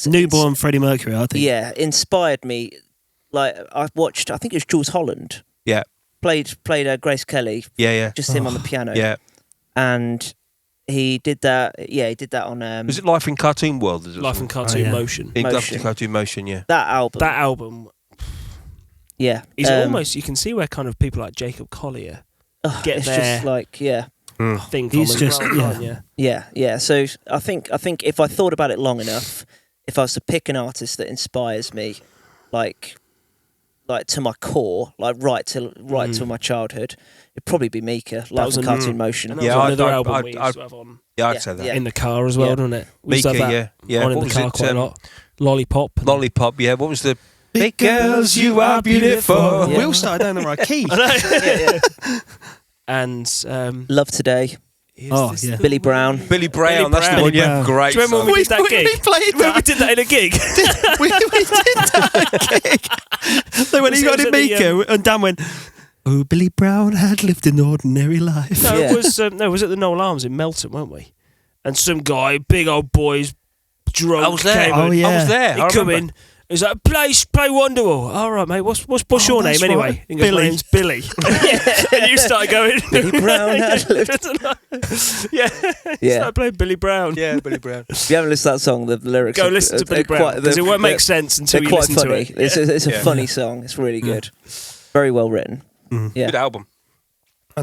Newborn Freddie Mercury, I think. Yeah, inspired me. Like, I watched, I think it was Jules Holland. Yeah. Played Grace Kelly. Yeah. Just him on the piano. Yeah. And he did that. Yeah, he did that on. Was it Life in Cartoon World? Life in Cartoon Motion. In Life in Cartoon Motion, yeah. That album. Yeah. Is almost, you can see where kind of people like Jacob Collier get it's their just like, thing from. He's just, Yeah. So I think if I thought about it long enough, if I was to pick an artist that inspires me, like to my core, like right to my childhood, it'd probably be Mika. Life in Cartoon Motion. And that was another album we used to have on. Yeah, I'd say that. In the car as well, didn't it? We used to have that on in the car quite a lot. Lollipop. Lollipop, yeah. What was the... Big girls, you are beautiful. We all started down the right key. And Love Today. Billy Brown. Billy Brown, that's the one, yeah. Great. Do you remember when we did that gig? We did that in a gig. we did that in a gig. So when he got in Mika, and Dan went, "Oh, Billy Brown had lived an ordinary life." No, it was it was at the Noel Arms in Melton, weren't we? And some guy, big old boys, drunk. I was there. Came I was there. He come in. He's like, play Wonderwall. All right, mate. What's your name anyway? Right. He goes, my name's Billy. And you started going. Billy Brown had lived. You started playing Billy Brown. Yeah, Billy Brown. If you haven't listened to that song, the lyrics. Go listen to Billy Brown because it won't make sense until you listen funny. to it. It's a funny song. It's really good. Very well written. Yeah. Good album.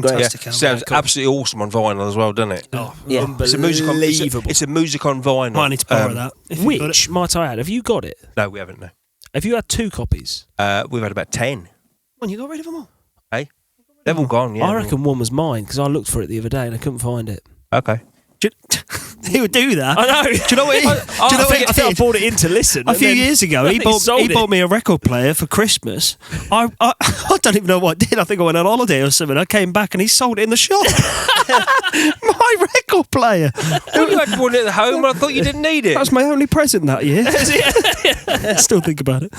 Fantastic album. Sounds absolutely awesome on vinyl as well, doesn't it? Oh, yeah. Unbelievable. It's a music on vinyl. Might need to borrow that. Which, might I add, have you got it? No, we haven't, no. Have you had 2 copies? We've had about 10. When you got rid of them all? Hey? They've all gone, yeah. I reckon one was mine because I looked for it the other day and I couldn't find it. Okay. He would do that. I know. Do you know what he, I think I bought it in to listen. A few years ago, he bought me a record player for Christmas. I don't even know what I did. I think I went on holiday or something. I came back and he sold it in the shop. My record player. Well, you had one at home and I thought you didn't need it. That was my only present that year. Still think about it.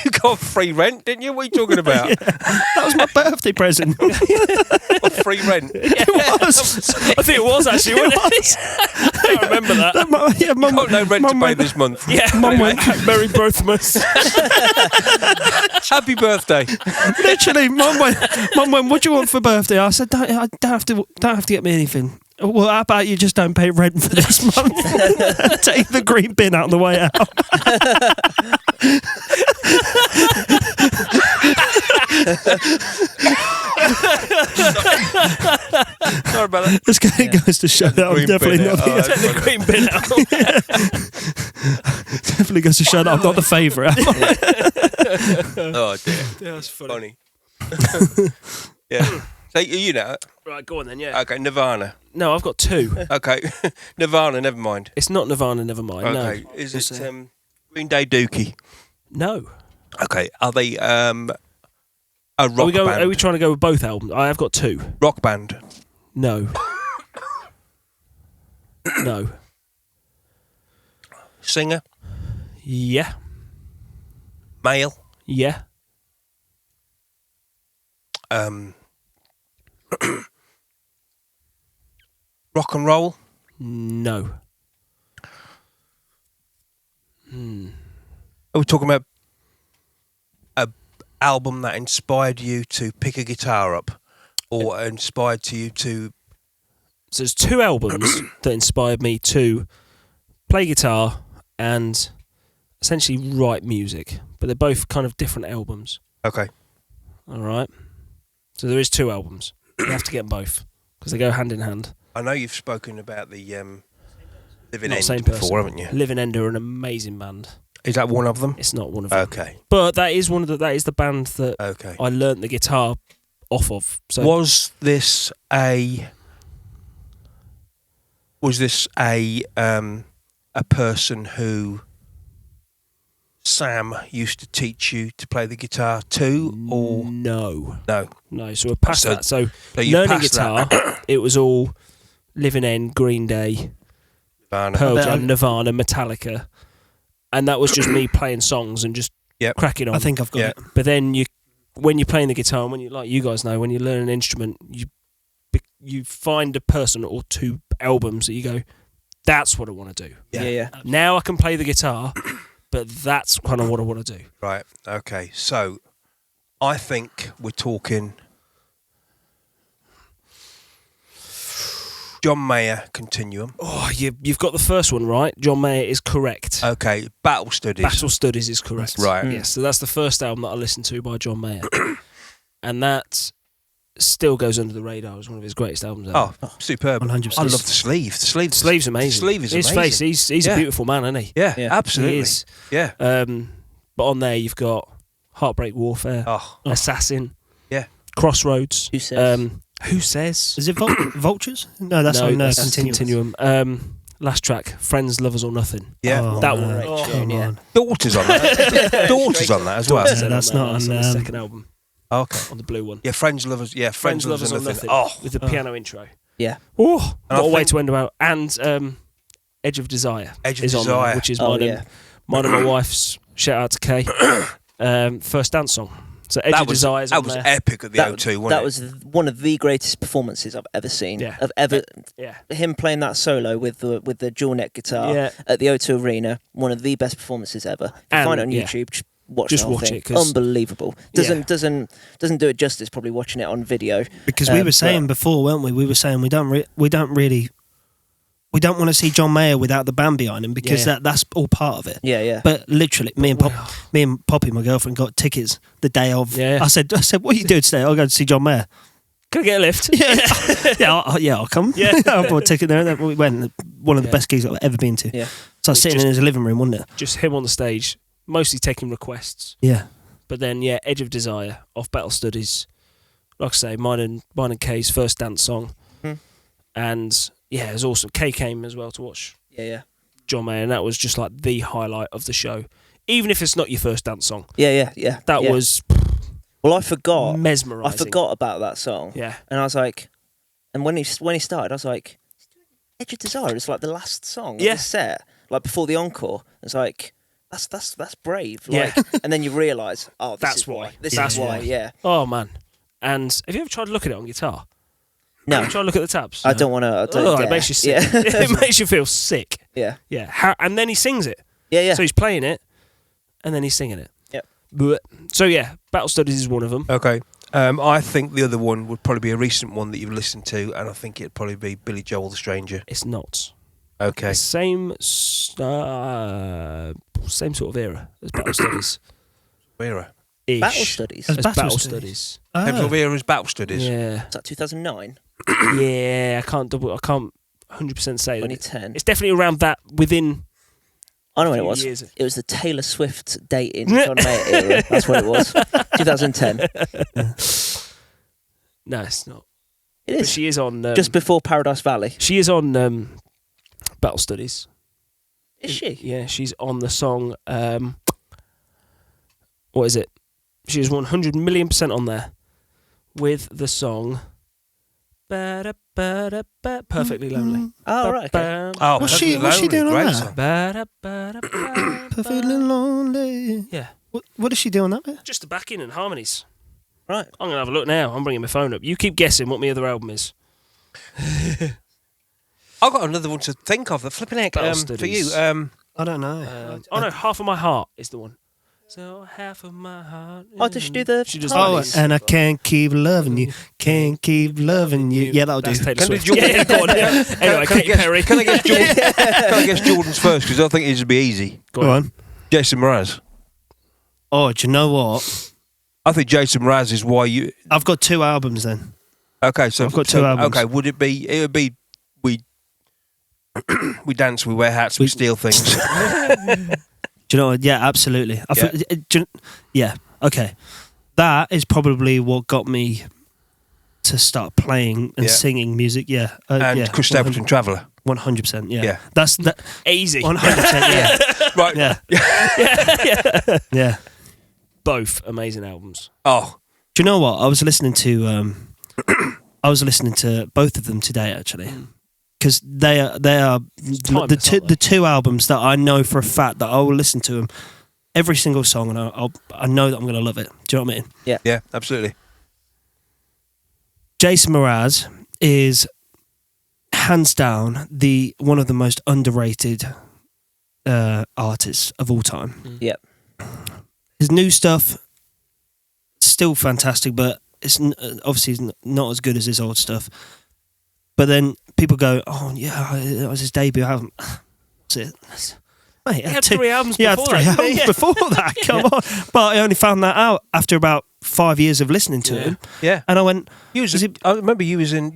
You got free rent, didn't you? What are you talking about? Yeah. That was my birthday present. Or free rent? It was. I think it was actually, wasn't it? I remember that. Mum, got no rent to pay this month. Yeah, Mum went, Merry Birthmas. Happy birthday. Literally, Mum went, what do you want for birthday? I said, don't have to get me anything. Well, how about you just don't pay rent for this month? Take the green bin out on the way out. Sorry about that. This guy goes to show that I'm definitely not Take the green bin out. Definitely goes to show that I'm not the favourite. Oh dear. Yeah, that's funny. Yeah. So you know. Right, go on then, yeah. Okay, Nirvana. No, I've got 2. Okay. Nirvana, never mind. It's not Nirvana, never mind. Okay. No. Is it Green Day Dookie? No. Okay. Are they a rock band? Are we trying to go with both albums? I have got 2. Rock band? No. No. Singer? Yeah. Male? Yeah. Rock and roll? No. Are we talking about an album that inspired you to pick a guitar up, or inspired you to? So there's 2 albums that inspired me to play guitar and essentially write music, but they're both kind of different albums. Okay. All right. So there is 2 albums. You have to get them both because they go hand in hand. I know you've spoken about the Living Not End same before, person. haven't you? Living End are an amazing band. Is that one of them? It's not one of them. Okay. But that is that is the band that Okay. I learnt the guitar off of. So Was this a a person who Sam used to teach you to play the guitar to, or no? No. So we're past that. So learning guitar, it was all Living End, Green Day, Nirvana. Pearl Jam, Nirvana, Metallica, and that was just me playing songs and just cracking on. I think I've got it. But then when you're playing the guitar, and when you, like you guys know, when you learn an instrument, you find a person or two albums that you go, that's what I want to do. Yeah. Now I can play the guitar, but that's kind of what I want to do. Right. Okay. So I think we're talking John Mayer Continuum. Oh, you've got the first one right. John Mayer is correct. Okay. Battle Studies. Battle Studies is correct. Right. Yes, so that's the first album that I listened to by John Mayer. And that still goes under the radar as one of his greatest albums ever. Oh, superb. 100%. I love the sleeve. The sleeve's amazing. The sleeve is his amazing. Face, he's a beautiful man, isn't he? Yeah, absolutely. He is. Yeah. But on there you've got Heartbreak Warfare, Assassin, Crossroads. Who Says? Who Says? Is it Vultures? No, that's on that's Continuum. Last track, Friends, Lovers or Nothing. Yeah. That one. Great tune, yeah. Daughter's on that. Daughter's on that as well. Yeah, that's not on on the second album. Okay. On the blue one. Yeah, Friends, Lovers. Yeah, Friends, Lovers or Nothing. With the piano intro. Yeah. Oh, what a way to end about. And Edge of Desire. Edge of is on Desire. there, which is mine and my wife's. Shout out to Kay. First dance song. So Edge of Desire is on that was there. epic at the O2, wasn't it? That was one of the greatest performances I've ever seen. Yeah. I've ever Yeah. him playing that solo with the dual neck guitar at the O2 Arena. One of the best performances ever. If you find it on YouTube. Just watch it. Unbelievable. Doesn't do it justice. Probably watching it on video. Because we were saying before, weren't we? We were saying we don't want to see John Mayer without the band behind him because that's all part of it. Yeah. But literally, me and Poppy, my girlfriend, got tickets the day of. Yeah. I said, what are you doing today? I'll go to see John Mayer. Can I get a lift? I'll come. Yeah. I bought a ticket there. And we went. One of the best gigs I've ever been to. Yeah. So I was sitting in his living room, wasn't it? Just him on the stage, mostly taking requests. Yeah. But then, Edge of Desire off Battle Studies. Like I say, mine and Kay's first dance song. And it was awesome. Kay came as well to watch John Mayer, and that was just like the highlight of the show. Even if it's not your first dance song. Yeah. That was... Well, I forgot. Mesmerising. I forgot about that song. Yeah. And I was like... And when he started, I was like... Edge of Desire is like the last song of the set. Like before the encore. It's like... That's brave. Like, and then you realise, this is why. This is why, yeah. Oh, man. And have you ever tried to look at it on guitar? No. Try to look at the tabs. I don't want to. It makes you sick. It makes you feel sick. Yeah. Yeah. And then he sings it. Yeah. So he's playing it, and then he's singing it. Yep. So Battle Studies is one of them. Okay. I think the other one would probably be a recent one that you've listened to, and I think it'd probably be Billy Joel the Stranger. It's not. Okay. Same sort of era as Battle Studies. Era. Ish. Battle Studies. As Battle Battle Studies. Oh. Same sort of era as Battle Studies. Yeah. Is that 2009? Yeah. I can't 100% say that. 2010. It's definitely around that within. I know what it was. Years. It was the Taylor Swift dating John Mayer era. That's what it was. 2010. No, it's not. It But is. she is on. Just before Paradise Valley. She is on Battle Studies. Is she? Yeah, she's on the song. What is it? She's 100 million% on there with the song. Perfectly Lonely. Oh, right. Okay. Oh, What's she doing on that? Perfectly Perfectly lonely. Yeah. What does she do on that bit? Just the backing and harmonies. Right. I'm going to have a look now. I'm bringing my phone up. You keep guessing what my other album is. I've got another one to think of. The flipping heck Battle for you. Studies. I don't know. No, Half of My Heart is the one. So half of my heart. Oh, does she do the... She does harmonies? And I can't keep loving you. Can't keep loving you. Yeah, that'll That's do. Taylor Swift. Jordan- Yeah, go on. Anyway, Katy Perry. Can I guess Jordan? Can I guess Jordan's first? Because I think it would be easy. Go on. Jason Mraz. Oh, do you know what? I think Jason Mraz is why you. I've got 2 albums then. Okay, so I've got 2 albums. Okay, would it be? It would be we dance, we wear hats, we steal things. Do you know what? Yeah, absolutely. Yeah, okay. That is probably what got me to start playing and singing music. Yeah. And Chris Stapleton, Traveller. 100%. Yeah. Yeah. That's that. Easy. 100%. Yeah. Right. Yeah. Yeah. Both amazing albums. Oh, Do you know what? I was listening to both of them today actually, because they are timeless, aren't the two albums that I know for a fact that I will listen to them every single song, and I know that I'm going to love it. Do you know what I mean? yeah, absolutely. Jason Mraz is hands down one of the most underrated artists of all time. Yep. His new stuff still fantastic, but it's obviously not as good as his old stuff. But then people go, "Oh yeah, it was his debut album." That's it. Mate, He had 3 albums yeah, before 3 that. albums before that. Come on! But I only found that out after about 5 years of listening to him, Yeah. and I went, I remember you was in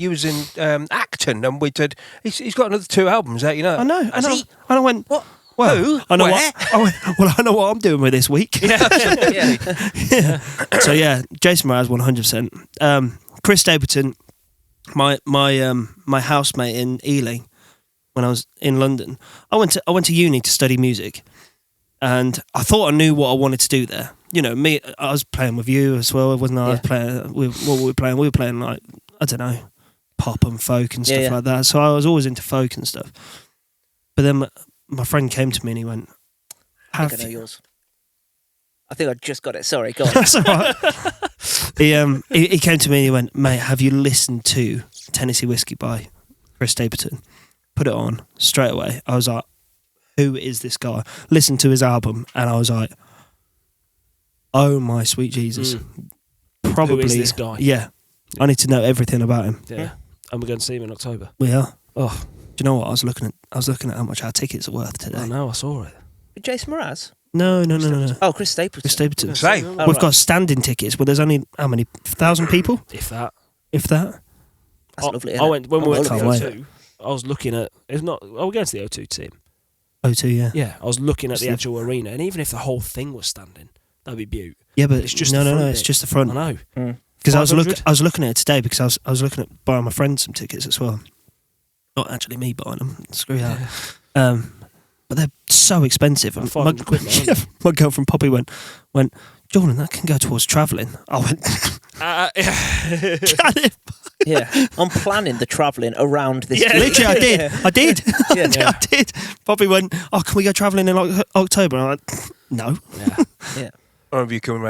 Acton, and we said he's got another 2 albums out. You know. "I know," and Has he? I went, What? Well, Who? I know Where? I know what I'm doing with this week. Yeah. So yeah, Jason Mraz 100%. Chris Stapleton, my housemate in Ealing, when I was in London, I went to uni to study music, and I thought I knew what I wanted to do there. You know, I was playing with you as well, wasn't I? I was playing. What were we playing? We were playing like, I don't know, pop and folk and stuff like that. So I was always into folk and stuff. But then my friend came to me and he went, I think I know yours. I think I just got it. Sorry, go on. That's all right. He came to me and he went, "Mate, have you listened to Tennessee Whiskey by Chris Stapleton?" Put it on straight away. I was like, "Who is this guy?" Listened to his album and I was like, "Oh my sweet Jesus!" Probably Who is this guy? Yeah, I need to know everything about him. Yeah. And we're going to see him in October. We are. Oh, Do you know what I was looking at? I was looking at how much our tickets are worth today. I know, I saw it. Jason Mraz? No. Oh, Chris Stapleton. Chris Stapleton. Same. Oh, We've right. got standing tickets, but there's only how many 1,000 people, If that. if that. That's lovely. I isn't it? went when we went to the can't O2. I was looking at. It's not. Are we going to the O2 team? O2, yeah. Yeah, I was looking at the Steve. actual arena, and even if the whole thing was standing, that'd be beaut. Yeah, but It's just no, the no, front it's bit. just the front. I know. Because I 500? was looking at it today because I was looking at buying my friend some tickets as well. Not actually me buying them. Screw that. But they're so expensive. About And 500 quid now, aren't yeah, my girlfriend Poppy went, "Jordan, that can go towards travelling." I went, "Can it?" Yeah. I'm planning the travelling around this. Yeah. gig. Literally, I did. Yeah. I did. Poppy went, "Oh, can we go travelling in like October?" And I'm like, "No." Yeah. I remember you coming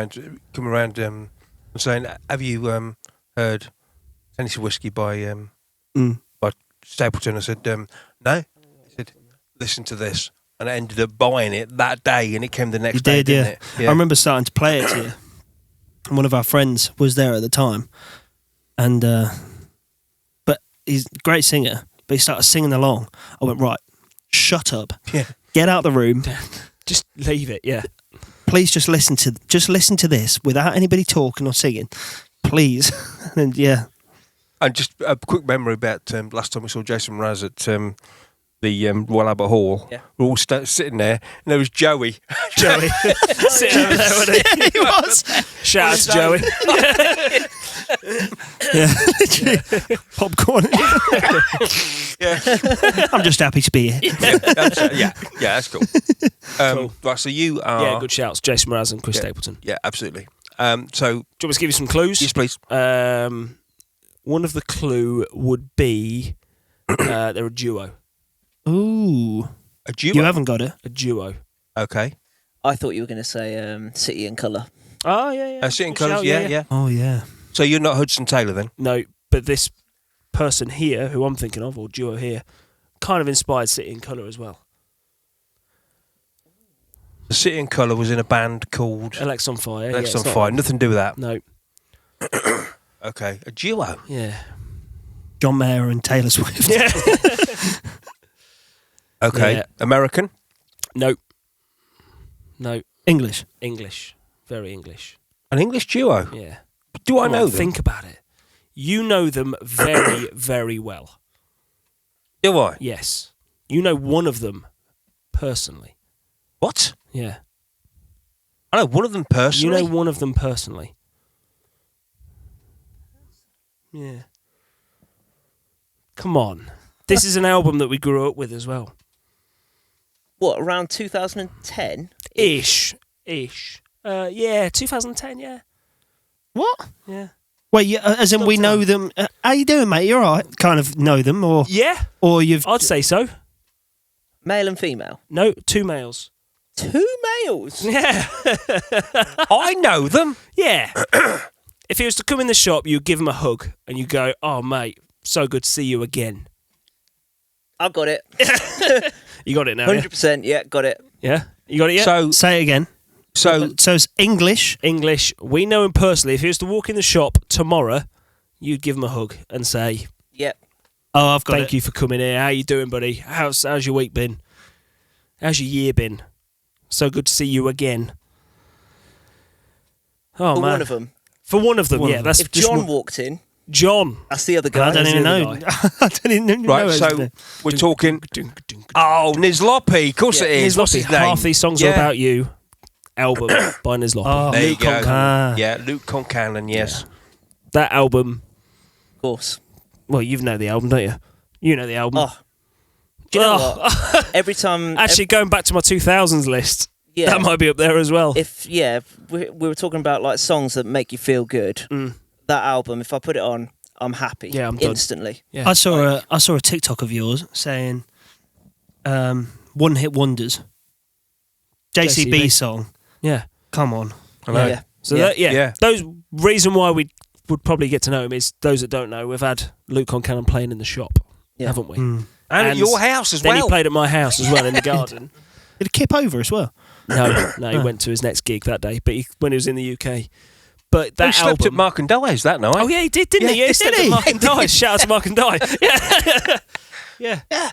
around and saying, "Have you heard Tennessee Whiskey by Stapleton?" I said, "No." He said, "Listen to this," and I ended up buying it that day, and it came the next You day. did, yeah. Didn't it? I remember starting to play it to you. And one of our friends was there at the time, and but he's a great singer. But he started singing along. I went, "Right, shut up, Yeah. get out the room. Just leave it. Yeah. Please just listen to this without anybody talking or singing, please." And yeah, And just a quick memory about last time we saw Jason Mraz at the Royal Albert Hall. Yeah. We're all sitting there, and there was Joey. Joey. Sitting over there, wasn't he? he was. Shout out to Joey. Yeah, literally. Popcorn. Yeah, I'm just happy to be here. yeah, that's cool. Cool. Right, so you are. Yeah, good shouts. Jason Mraz and Chris Yeah. Stapleton. Yeah, absolutely. So, Do you want me to give you some clues? yes, please. One of the clue would be they're a duo. Ooh, A duo. you haven't got it. A duo. Okay. I thought you were going to say City and Colour. Oh, yeah. Sitting Good shout, colours, yeah. Oh yeah. So you're not Hudson Taylor then? No, but this person here, who I'm thinking of, or duo here, kind of inspired City in Colour as well. The City and Colour was in a band called Alex on Fire. Alex yeah, on it's Fire. not- Nothing to do with that. No. Okay. A duo. Yeah. John Mayer and Taylor Swift. Yeah. Okay. Yeah. American. No. No. English. English. Very English. An English duo. Yeah. Do I Come know on, them? Think about it. You know them very, very well. Do I? Yes. You know one of them personally. What? Yeah. I know one of them personally. You know one of them personally. Yeah. Come on. This is an album that we grew up with as well. What, around 2010? Ish. Yeah, 2010, yeah. What? Yeah. Wait, as in we know them. How you doing, mate? You're all right. Kind of know them, or Yeah, or you've. I'd say so. Male and female? No, 2 males. 2 males? Yeah. I know them. Yeah. If he was to come in the shop, you'd give him a hug and you go, "Oh, mate, so good to see you again." I got it. You got it now, yeah? 100%, yeah, got it. Yeah? You got it yet? So Say it again. so So it's English. English. We know him personally. If he was to walk in the shop tomorrow, you'd give him a hug and say, Yep. Oh, I've got "Thank it. you for coming here. How you doing, buddy? How's your week been? How's your year been? So good to see you again." Oh, For man. one of them. For one of them, One yeah. of That's If just John one- walked in, John. that's the other guy. I don't That's even the know. other I don't even know. right, his so name. we're talking. Oh, Nizlopi, of course it is. What's Nizlopi. his name? Half these songs are about you. Album by Nizlopi. Oh, There you Luke go. Concannon. Yeah, Luke Concannon. Yes. That album. Of course. Well, you know the album, don't you? You know the album. Oh. Do you know Oh. what? Every time... Actually, going back to my 2000s list, yeah, that might be up there as well. if we were talking about like songs that make you feel good, that album, if I put it on, I'm happy. Yeah, I'm done. instantly. Yeah. I saw a TikTok of yours saying, "One hit wonders." JCB JCB. song. Yeah. Come on. I know. Yeah. So Yeah. yeah. Those reason why we would probably get to know him is those that don't know. We've had Luke Concannon playing in the shop, Yeah. haven't we? And at your house as Then well. he played at my house as well in the garden. Did it kip over as well? No, he went to his next gig that day, but when he was in the UK. But that He slept album, at Mark and Dye's that night. oh yeah, he did, didn't he? Yeah, Yeah, he did slept he? at Mark and Dye. Shout out to Mark and Dye. Yeah, Yeah.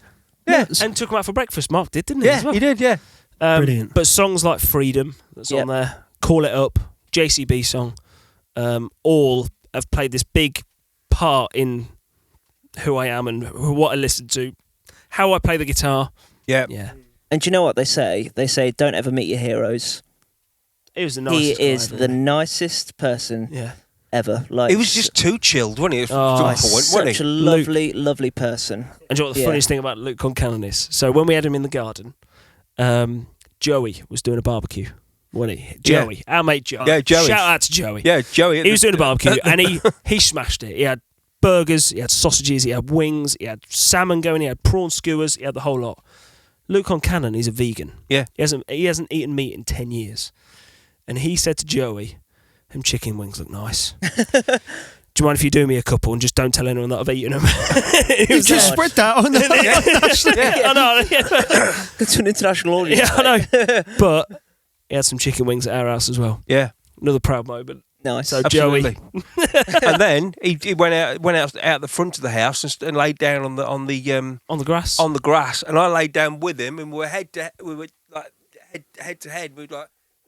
and took him out for breakfast. Mark did, didn't he? Yeah, as well? he did. Yeah. Brilliant. But songs like Freedom, that's Yep. on there, Call It Up, JCB song, all have played this big part in who I am and what I listen to, how I play the guitar. Yeah. Yeah. And do you know what they say? They say, don't ever meet your heroes. He was the He nicest guy, is wasn't the he? nicest person Yeah. ever. Like He was just too chilled, wasn't he? At Oh, some point, wasn't such a he? lovely, lovely person. And do you know what the Yeah. funniest thing about Luke Concannon is? So when we had him in the garden, Joey was doing a barbecue, wasn't he? Joey, our mate Joey. Yeah, Joey. Shout out to Joey. Yeah, Joey. He was doing a barbecue and he smashed it. He had burgers, he had sausages, he had wings, he had salmon going, he had prawn skewers, he had the whole lot. Luke Concannon, he's a vegan. Yeah. He hasn't eaten meat in 10 years. And he said to Joey, "Them chicken wings look nice. Do you mind if you do me a couple and just don't tell anyone that I've eaten them?" You just spread that on the. I know. Yeah. Good to an international audience. Yeah, I know. But he had some chicken wings at our house as well. Yeah. Another proud moment. Nice. So Absolutely. Joey, And then he went out the front of the house and laid down on the on the grass. on the grass, and I laid down with him, and we were head to head. We were like,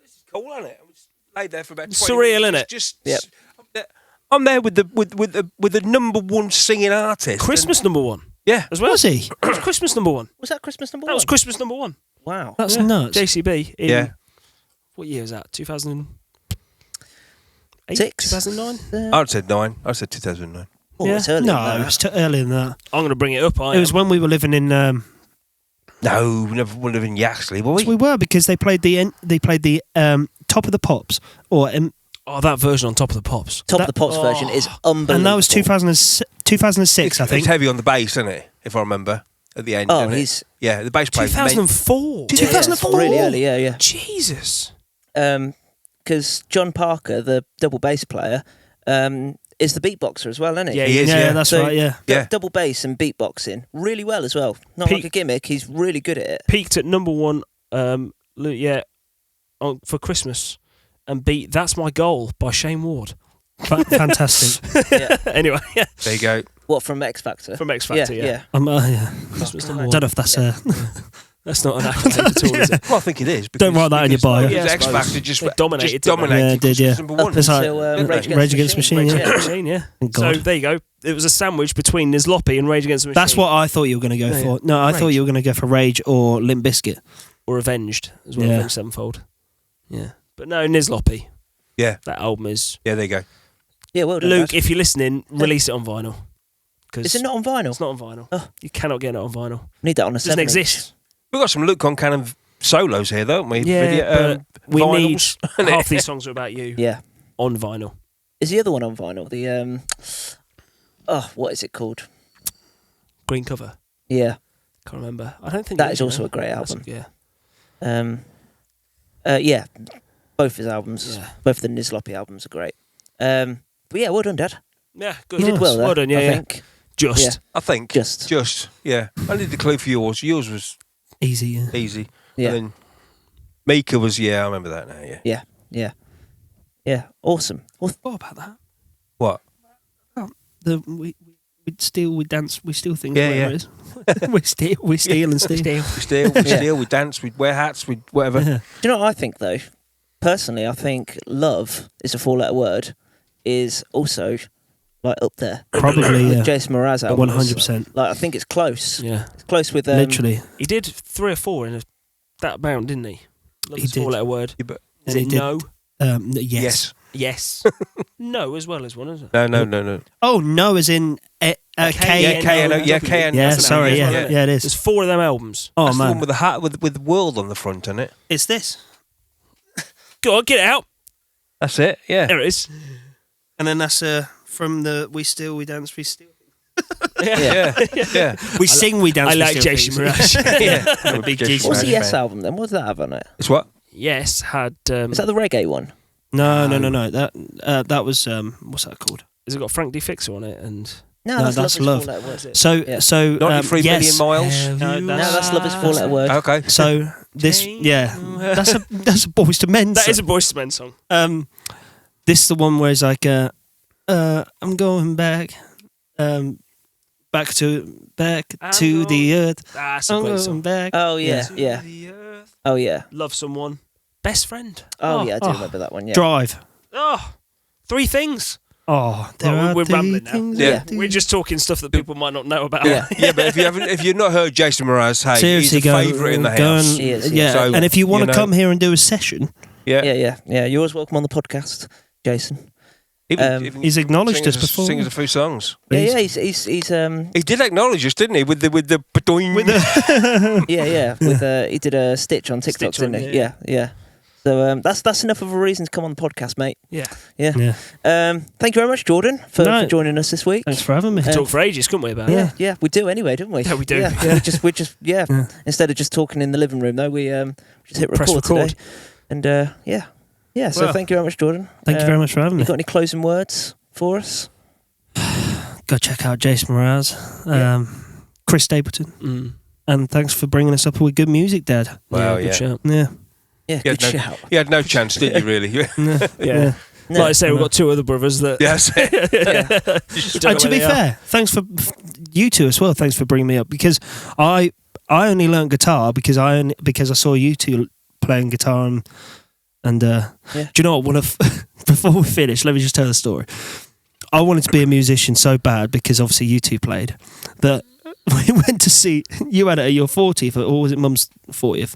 "This is cool, isn't it?" And we just laid there for about 20 Surreal, minutes. innit? Just Yep. I'm there with the #1 singing artist. Christmas number one Yeah. as well. Was he? It was Christmas number one. Was that Christmas number That one? was Christmas number one. Wow. That's Yeah. nuts. JCB in Yeah. what year was that? 2008? Six. 2009? I'd said 9. I said 2009. Oh, Yeah. it's early. No, it was too earlier than that. I'm going to bring it up. It was when we were living in. No, we never would have been Yaxley, were we? We were because they played the Top of the Pops Oh, that version on Top of the Pops. Top of the Pops version is unbelievable. and that was 2006, I think. It's heavy on the bass, isn't it? If I remember at the end. Oh, isn't it? he's the bass player. 2004. yeah, 2004? it's really early. Yeah, Jesus. yeah. Because John Parker, the double bass player, is the beatboxer as well, isn't he? Yeah, He is, yeah. That's So- right. Yeah. Yeah. Double bass and beatboxing really well as well. Not Pete- like a gimmick. He's really good at it. Peaked at number one, for Christmas, and beat "That's My Goal" by Shane Ward. Fantastic. Yeah. Anyway, yeah, There you go. What from X Factor? from X Factor. Yeah. Yeah. Christmas Oh, number I one. don't know if that's a. That's not an accolade at all, is it? Well, I think it is. Don't write that in your bio. Because Yeah, I X suppose. Factor just They dominated, just didn't they? Yeah, it did, yeah. Christmas number one. Up It's like- until Didn't Rage they? Against the Machine. Rage Against the Machine, yeah. Thank So God. there you go. It was a sandwich between Nizlopi and Rage Against the Machine. That's what I thought you were going to go Yeah, for. yeah. No, I thought Rage. you were going to go for Rage or Limp Bizkit. or Avenged as well. Yeah. Avenged Sevenfold. Yeah, but no, Nizlopi. Yeah. That album is Yeah, there you go. Yeah, well done, Luke. guys. If you're listening, release it on vinyl because Is it not on vinyl? It's not on vinyl. Oh. You cannot get it on vinyl. Need that on a It doesn't 7-inch. exist. We've got some Luke Concannon solos here, don't we? Yeah, but we vinyls. need half these songs are about you Yeah. on vinyl. Is the other one on vinyl? The what is it called? Green cover. Yeah. Can't remember. I don't think That it is also a great That's- album. Yeah. Yeah. Both his albums, Yeah. both the Nizlopi albums are great. But yeah, well done, Dad. Yeah, good. You did well there. Well done, yeah, I yeah. think. Just. Yeah. I think. Just. Yeah. I need the clue for yours. Yours was Easy. Yeah. easy. Yeah. And then Mika was, I remember that now, yeah. Yeah. Awesome. Well, What about that? What? We steal, we dance, we steal things. Yeah, whatever yeah. it is. we steal and steal. We steal, we dance, we wear hats, we whatever. Yeah. do you know what I think though? Personally, I think love is a 4-letter word is also like up there. Probably, with yeah. Jason Mraz album. 100%. Like I think it's close. Yeah. It's close with Literally. He did 3 or 4 in that amount, didn't he? Love He is a did. 4-letter word. Yeah, but Is And it he did. no? Yes. Yes. No as well as one, isn't it? No. Oh, no, as in K. Yeah, KNO. Yeah, KNO. Yeah, That's the sorry. name, Yeah, yeah, it There's is. 4 of them albums. Oh, That's the one man. with the hat with the world on the front, isn't it? It's this. Go on, get it out. That's it, yeah. There it is. And then that's from the We Steal, We Dance, We Steal. Yeah. We sing, we dance, I we like steal Jason things. Mraz. Yeah. I'm a big Jason What's the Mraz Yes fan. album then? What does that have on it? It's what? Yes, had. Is that the reggae one? No. That was what's that called? Has it got Frank D. Fixer on it? And No, that's Love. 4-letter word. So Yeah. so 93 yes. million miles? Have No, you No, that's Love is 4-letter word. Okay. So this, that's a Boys to Men. that song. is a Boyz II Men song. This is the one where it's like, I'm going back, back to the earth. That's a I'm great going song. back. Oh yeah. Oh yeah. Love Someone. Best Friend. Oh yeah, I do oh. remember that one. Yeah. Drive. Oh, 3 things. Oh, there Well, are we're three rambling now. things Yeah. I do. We're just talking stuff that people might not know about. Yeah. Yeah, but if you've not heard Jason Mraz, hey, Seriously, he's a favourite in the go house. and- He is, yeah, So, and if you want to you know- come here and do a session, Yeah. Yeah. You're always welcome on the podcast, Jason. Even he's acknowledged sing us before. Sing us a few songs. Yeah. He's He did acknowledge us, didn't he? With the batoing. yeah. With he did a stitch on TikTok, Stitch on, didn't he? yeah. Yeah. So that's enough of a reason to come on the podcast, mate. Yeah. Yeah. Yeah. Thank you very much, Jordon, for No. joining us this week. Thanks for having me. Talk for ages, couldn't we, about it? Yeah, we do anyway, don't we? Yeah, we do. Yeah. we just Yeah. Instead of just talking in the living room, though, we just hit Press record, record. today. And yeah. So Well, thank you very much, Jordon. Thank you very much for having You me. got any closing words for us? Go check out Jason Mraz, Chris Stapleton, Mm. and thanks for bringing us up with good music, Dad. Wow, Good yeah. shout. Yeah. Yeah, You good had, no, shout. you had no chance, did you, really? Yeah. No. Like I say, we've got 2 other brothers that. Yes. we don't know To where be they are. fair, thanks for you two as well. Thanks for bringing me up because I only learned guitar because I saw you two playing guitar and do you know what? Before we finish, let me just tell the story. I wanted to be a musician so bad because obviously you two played that we went to see you had it at your 40th or was it Mum's 40th?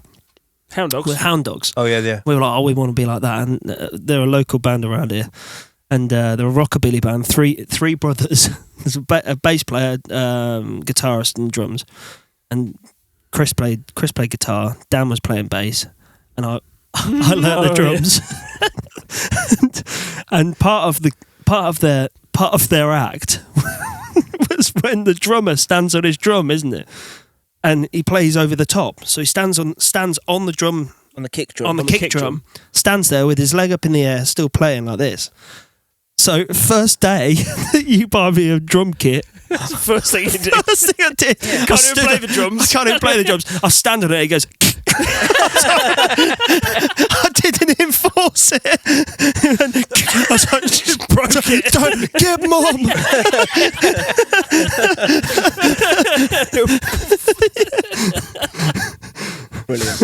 Hound Dogs. With Hound Dogs. Oh, yeah. We were like, we want to be like that. And they're a local band around here. And they're a rockabilly band. Three brothers. There's a bass player, guitarist, and drums. And Chris played guitar. Dan was playing bass, and I learned the drums. and part of their act was when the drummer stands on his drum, isn't it? And he plays over the top. So he stands on the drum. On the kick drum. On the kick drum, stands there with his leg up in the air, still playing like this. So first day, you buy me a drum kit. That's the first thing you did. First thing I did. Can't even play the drums. I can't even play the drums. I stand on it. He goes. I didn't enforce it. I was like, just broke it. Don't get Mum. Brilliant.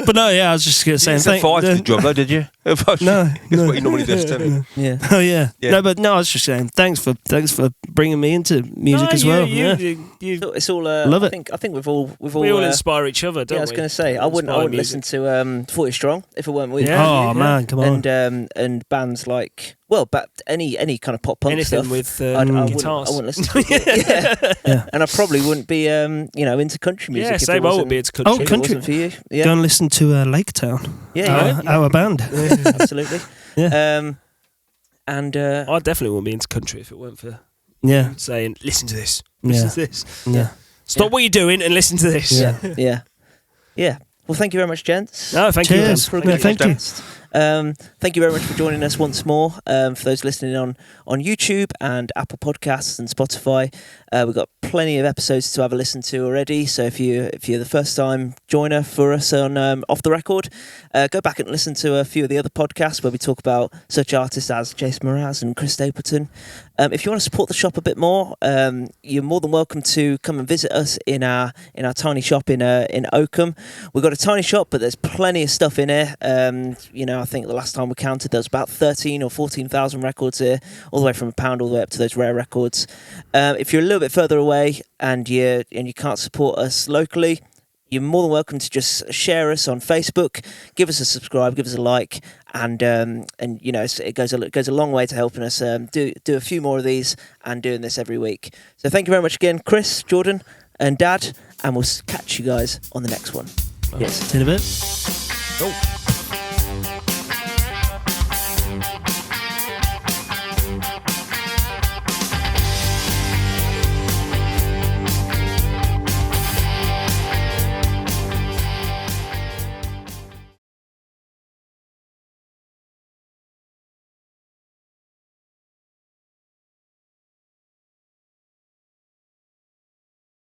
But no, yeah, I was just going to say. You didn't fight the drummer, did you? No, That's what he normally does to me. Yeah. Oh yeah. No, but no, I was just saying thanks for bringing me into music as well. It's all. Love it. I think we've all we all inspire each other, don't we? I was going to say I wouldn't listen to 40 Strong if it weren't with you. Oh man, come on. And bands like any kind of pop punk anything stuff with I guitars. wouldn't listen to it. Yeah. And I probably wouldn't be into country music. Yeah, same. I would be into country. Oh, country. If it wasn't for you. Yeah. Go and listen to Lake Town. Our band. Absolutely. Yeah. I definitely wouldn't be into country if it weren't for saying, listen to this. Listen to this. Yeah. Stop what you're doing and listen to this. Yeah. Well, thank you very much, gents. No, thank you. Thank you. Thank you very much for joining us once more. For those listening on YouTube and Apple Podcasts and Spotify, we've got plenty of episodes to have a listen to already. So if you're the first time joiner for us on Off the Record, go back and listen to a few of the other podcasts where we talk about such artists as Jason Mraz and Chris Stapleton. If you want to support the shop a bit more, you're more than welcome to come and visit us in our tiny shop in Oakham. We've got a tiny shop, but there's plenty of stuff in here. I think the last time we counted, there was about 13 or 14,000 records here, all the way from £1 all the way up to those rare records. If you're a little bit further away and you can't support us locally, you're more than welcome to just share us on Facebook, give us a subscribe, give us a like, and it goes a long way to helping us do a few more of these and doing this every week. So thank you very much again, Chris, Jordan, and Dad, and we'll catch you guys on the next one. Yes. In a bit. Oh.